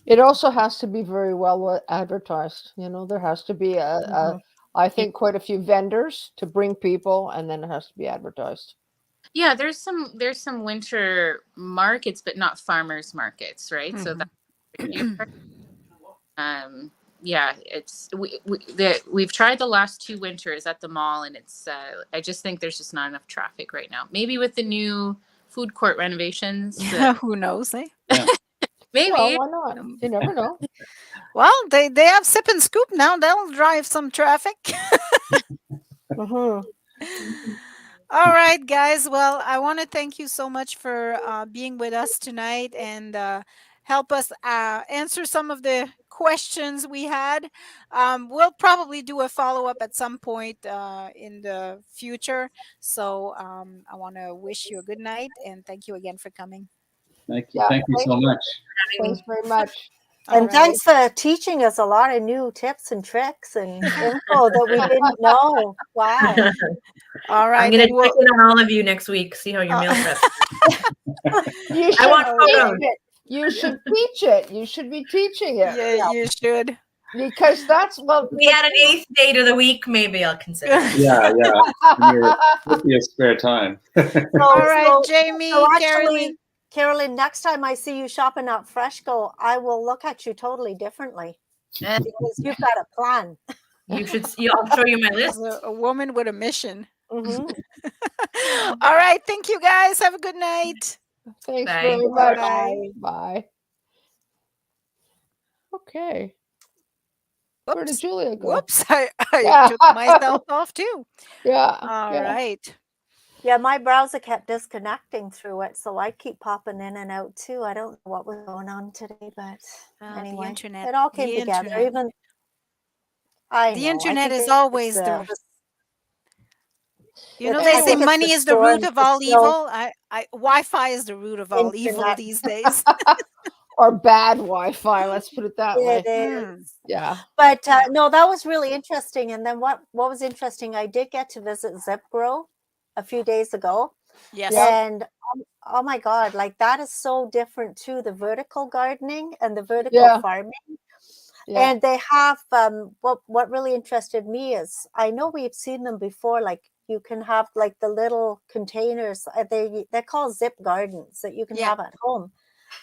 It also has to be very well advertised. There has to be I think quite a few vendors to bring people, and then it has to be advertised. Yeah, there's some winter markets, but not farmers markets, right? So that's yeah, it's we've tried the last 2 winters at the mall, and it's I just think there's just not enough traffic right now. Maybe with the new food court renovations. Who knows, eh? Yeah. Maybe. Well, why not? You never know. Well, they have Sip and Scoop now. That'll drive some traffic. All right, guys. Well, I want to thank you so much for being with us tonight and help us answer some of the questions we had. We'll probably do a follow up at some point in the future. So I want to wish you a good night and thank you again for coming. Yeah, Thank you so much. thanks very much. All And right. thanks for teaching us a lot of new tips and tricks and info that we didn't know. Wow. All I'm right. gonna And check we'll, in on all of you next week. See how your meal prep. You I should want teach photos. it. You should teach it. You should be teaching it. yeah, you should. Because that's well. If we had an 8th day to the week, maybe I'll consider it. Yeah. With your spare time. All right, So Jamie, actually, Carolyn. Carolyn, next time I see you shopping at Freshco, I will look at you totally differently because you've got a plan. You should see. I'll show you my list. A woman with a mission. Mhm. All right. Thank you, guys. Have a good night. Thanks Bye. very much. Bye. Bye. Okay. Where did Whoops. Julia go? Whoops. I Yeah. took myself off too. Yeah. All yeah. right. Yeah, my browser kept disconnecting through it, so I keep popping in and out too. I don't know what was going on today, but The anyway, internet. it all The came together. internet. Even I The know. I internet think is it's always the, the. the You know, I they say think it's the money is the storm. root of The all snow, evil. Wi-Fi is the root of all evil internet. these days. Or bad Wi-Fi. Let's put it that way. It is. Hmm. Yeah. But Yeah. no, that was really interesting. And then what was interesting, I did get to visit Zip Grow a few days ago. Yes. Yep. And oh my God, like that is so different too, the vertical gardening and the vertical Yeah. farming. Yeah. And they have what really interested me is I know we've seen them before, like you can have like the little containers, they're called zip gardens that you can Yeah. have at home.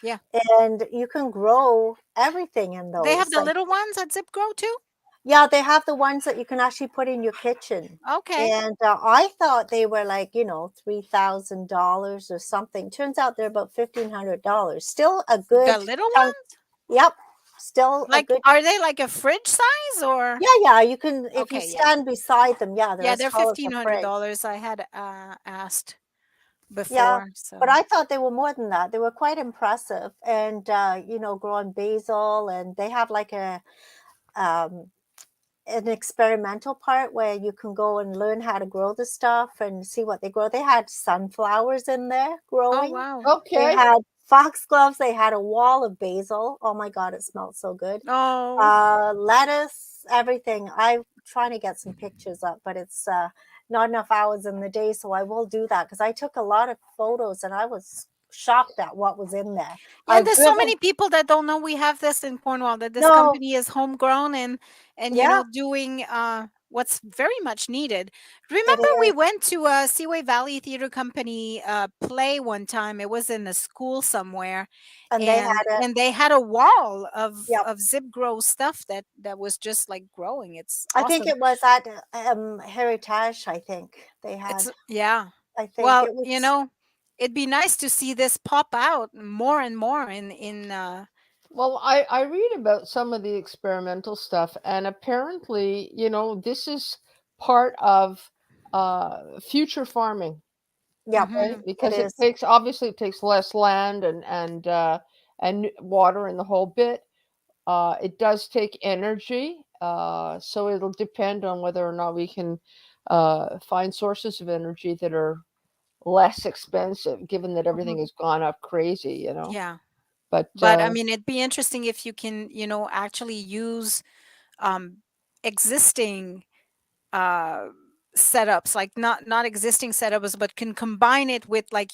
Yeah. And you can grow everything in those. They have the Like, little ones at Zip Grow too. yeah, they have the ones that you can actually put in your kitchen. Okay. And I thought they were like, $3,000 or something. Turns out they're about $1,500. Still a good The little chunk. ones. Yep. Still a Like, good. are they like a fridge size or? Yeah. You can, if you Okay. Yeah. stand beside them, yeah, they're Yeah, as they're tall as a fridge. $1,500. I had asked Yeah. before. So. But I thought they were more than that. They were quite impressive. And, growing basil. And they have like um, an experimental part where you can go and learn how to grow the stuff and see what they grow. They had sunflowers in there Oh growing. wow. They Okay. had foxgloves. They had a wall of basil. Oh my God, it smelled so good. Oh. Lettuce, everything. I'm trying to get some pictures up, but it's not enough hours in the day, so I will do that because I took a lot of photos and I was shocked at what was in there. Yeah, I've there's so driven. many people that don't know we have this in Cornwall, that this No, company is homegrown and yeah, doing what's very much needed. it Remember we is. went to a Seaway Valley Theater Company play one time. It was in a school somewhere, And they had it. and they had a wall of Yep. Zip Grow stuff that was just like growing. It's I think awesome. it was at Heritage. I think they had. It's yeah. I think Well, it was. it'd be nice to see this pop out more and more in Well, I read about some of the experimental stuff, and apparently, this is part of future farming. Yep, Okay, Mhm. because it is. it takes less land and water and the whole bit. It does take energy, so it'll depend on whether or not we can find sources of energy that are less expensive, given that everything Mhm. has gone up crazy. Yeah. But But I mean, it'd be interesting if you can, actually use existing uh setups, like not existing setups, but can combine it with, like,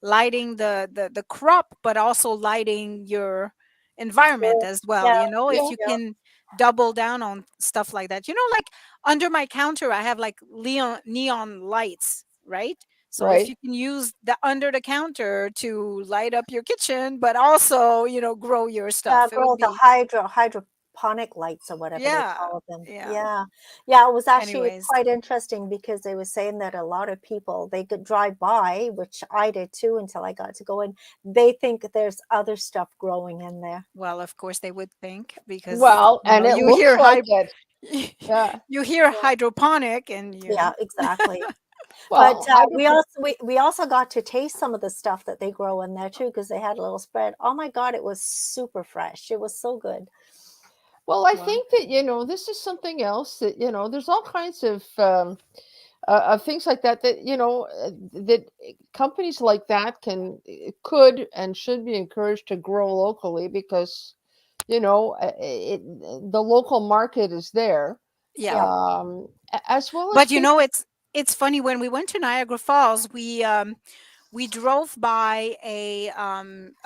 lighting the crop, but also lighting your environment Yeah, as well. yeah, If yeah, you yeah. can double down on stuff like that, like under my counter I have like neon lights, right? So if right. you can use the under the counter to light up your kitchen, but also grow your stuff, it Grow would the be. hydroponic lights or whatever they Yeah, call them. yeah. Yeah. It was actually Anyways, quite interesting because they were saying that a lot of people they could drive by, which I did too until I got to go in. They think there's other stuff growing in there. well, of course they would think, because Well, and it looks like it. Yeah. you hear hydroponic and Yeah, exactly. But Well, hydroponics. we also got to taste some of the stuff that they grow in there too, because they had a little spread. Oh my God, it was super fresh. It was so good. Well, I Wow. think that this is something else that there's all kinds of things like that that that companies like that could and should be encouraged to grow locally because the local market is there, Yeah. Yeah. as well as But people. it's funny when we went to Niagara Falls, we drove by a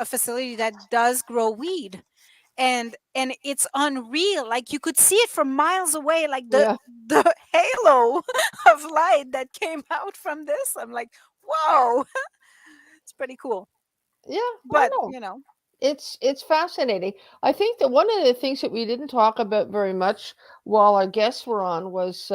facility that does grow weed, and it's unreal. Like you could see it from miles away, like Yeah, the halo of light that came out from this. I'm like, whoa, it's pretty cool. yeah, I But know. It's fascinating. I think that one of the things that we didn't talk about very much while our guests were on was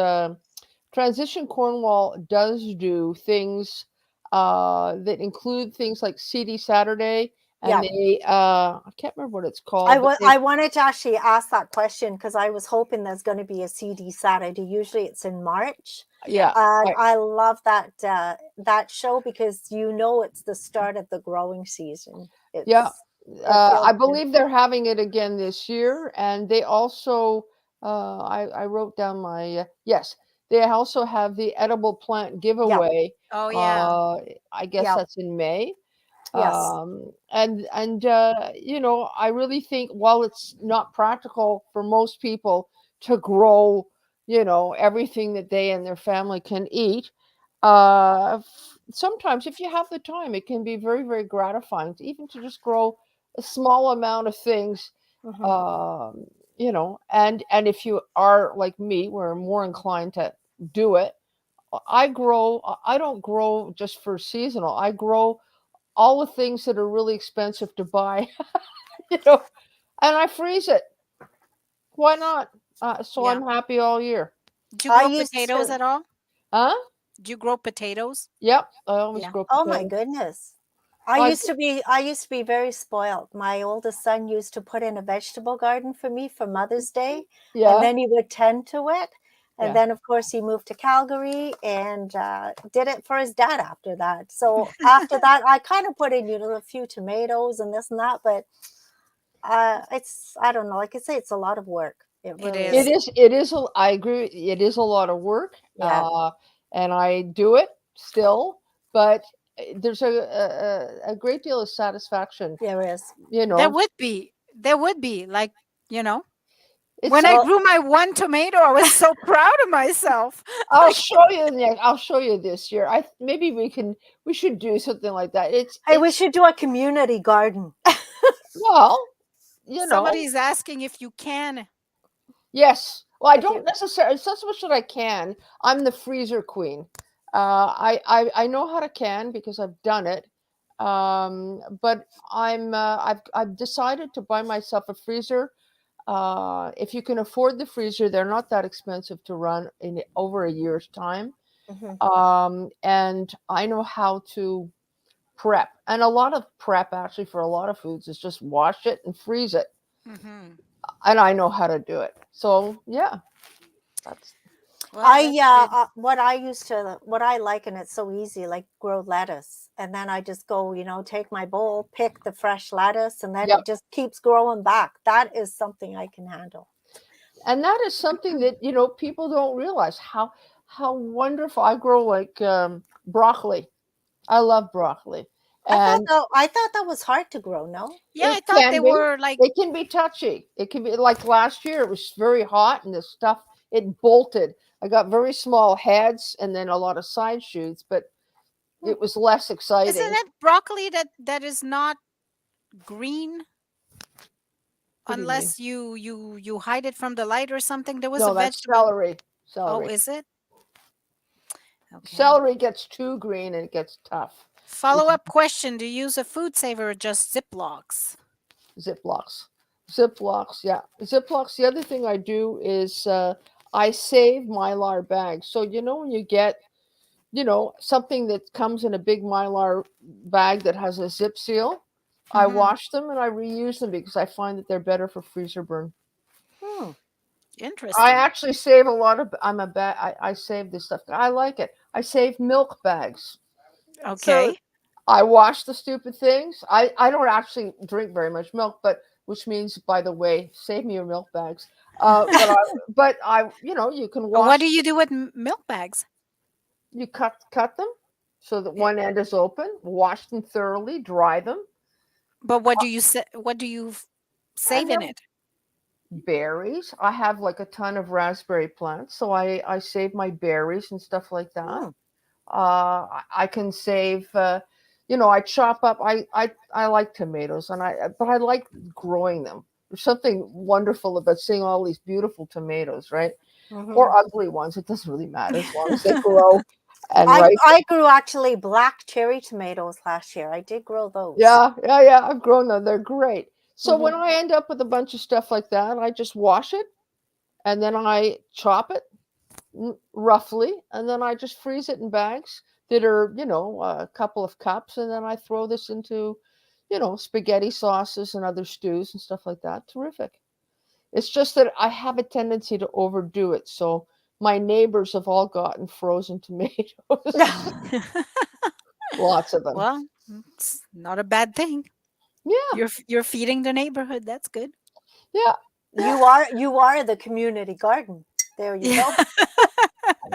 Transition Cornwall does do things that include things like CD Saturday, and Yeah. they I can't remember what it's called, but they I wanted to actually ask that question because I was hoping there's going to be a CD Saturday. Usually it's in March. yeah, yeah, And I, I love that show because it's the start of the growing season. yeah. It feels I good. believe they're having it again this year, and they also I wrote down my yes, they also have the edible plant Yeah. giveaway. oh yeah, Uh, I guess Yeah. that's in May. Yes. I really think while it's not practical for most people to grow everything that they and their family can eat, sometimes if you have the time it can be very, very gratifying to even to just grow a small amount of things. Hmm. And if you are like me, we're more inclined to do it. I don't grow just for seasonal. I grow all the things that are really expensive to buy, you know, and I freeze it. Why not? So yeah. I'm happy all year. Do you I grow used potatoes to. at all? Huh? Do you grow potatoes? Yep. I always Yeah. grow Oh my potatoes. goodness. I, I used to be very spoiled. My oldest son used to put in a vegetable garden for me for Mother's Day, and yeah. then he would tend to it. And Yeah. then, of course, he moved to Calgary and did it for his dad after that. So after that, I kind of put in, a few tomatoes and this and that, but I don't know. Like I say, it's a lot of work. It It really It is. is. is. It is. I agree. It is a lot of work, Yeah, and I do it still. But there's a great deal of satisfaction. there is. You There know, would be. There would be. Like, you know, it's. when I Well, grew my one tomato, I was so proud of myself. I'll Like, show you next. I'll show you this year. Maybe we can. We should do something like that. It's. hey, we It's. should do a community garden. Well, you somebody know. is asking if you can. Yes. Well, I If don't you, necessarily. It's not so much that I can. I'm the freezer queen. I know how to can because I've done it. But I've decided to buy myself a freezer. If you can afford the freezer, they're not that expensive to run in over a year's time. Mhm. And I know how to prep. And a lot of prep actually for a lot of foods is just wash it and freeze it. Hmm. And I know how to do it. So yeah, that's Well, that's good. what I like, and it's so easy, like grow lettuce, and then I just go, take my bowl, pick the fresh lettuce, and then yep. it just keeps growing back. That is something I can handle. And that is something that people don't realize how wonderful. I grow like broccoli. I love broccoli, and I thought that was hard to grow. No. Yeah, it I thought they can be. were like, It can be touchy. It can be like last year. It was very hot, and the stuff it bolted. I got very small heads and then a lot of side shoots, but Hmm. it was less isn't exciting. it broccoli that is not green What do you mean? unless you hide it from the light or something? There was a No, that's vegetable. celery. Oh, Celery. is it? Okay. Celery gets too green and it gets tough. It's Follow-up question: do you use a food saver or just Ziplocs? Ziplocs. Ziplocs, yeah. Ziplocs. The other thing I do is I save Mylar bags. So when you get something that comes in a big Mylar bag that has a zip seal, I Hmm. wash them and I reuse them because I find that they're better for freezer burn. Hmm. I Interesting. actually save a lot of. I'm a bad. I save this stuff. I like it. I save milk bags. So Okay. I wash the stupid things. I don't actually drink very much milk, but which means, by the way, save me your milk bags. But I, you can What wash. do you do with milk bags? You cut them so that Eh, one end is open. Wash them thoroughly. Dry them. But what do you say? What do you And save in then it? berries. I have like a ton of raspberry plants, so I save my berries and stuff like that. Mm. I can save. I chop up. I like tomatoes, but I like growing them. There's something wonderful about seeing all these beautiful tomatoes, right? Or Hmm. ugly ones. It doesn't really matter as long as they grow and I ripe. I grew actually black cherry tomatoes last year. I did grow those. Yeah, yeah, yeah. I've grown them. They're great. So when Hmm. I end up with a bunch of stuff like that, I just wash it and then I chop it roughly, and then I just freeze it in bags that are, a couple of cups, and then I throw this into, spaghetti sauces and other stews and stuff like that. Terrific. It's just that I have a tendency to overdo it. So my neighbors have all gotten frozen tomatoes, lots of them. Well, it's not a bad thing. Yeah, You're feeding the neighborhood. That's good. yeah. You are the community garden. There you Yeah. go.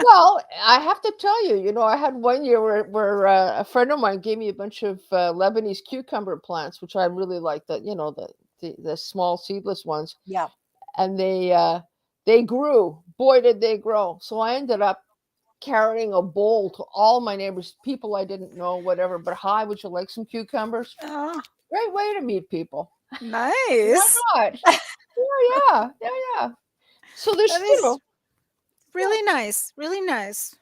Well, I have to tell you, I had one year where a friend of mine gave me a bunch of Lebanese cucumber plants, which I really like. The small seedless ones, Yeah. and they grew. Boy, did they grow! So I ended up carrying a bowl to all my neighbors, people I didn't know, whatever. But hi, would you like some cucumbers? Oh, Great way to meet people. Why nice. not? Yeah, yeah, yeah, yeah. So That there's, is yeah. really nice. Really nice.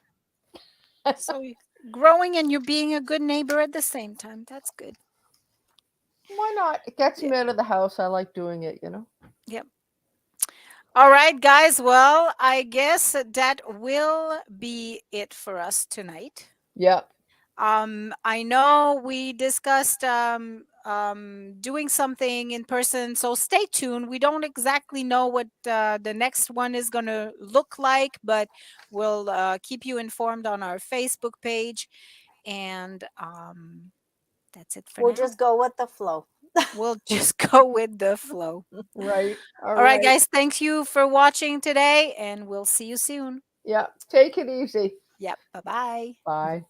So growing and you being a good neighbor at the same time. That's good. Why not? It gets Yeah. me out of the house. I like doing it. Yep. All right, guys. Well, I guess that will be it for us tonight. Yeah. I know we discussed doing something in person, so stay tuned. We don't exactly know what the next one is going to look like, but we'll keep you informed on our Facebook page. And that's it for We'll now. just go with the flow. We'll just go with the flow. Right. All All right, right. guys. Thank you for watching today, and we'll see you soon. Yeah. Take it easy. Yep. Bye bye. Bye.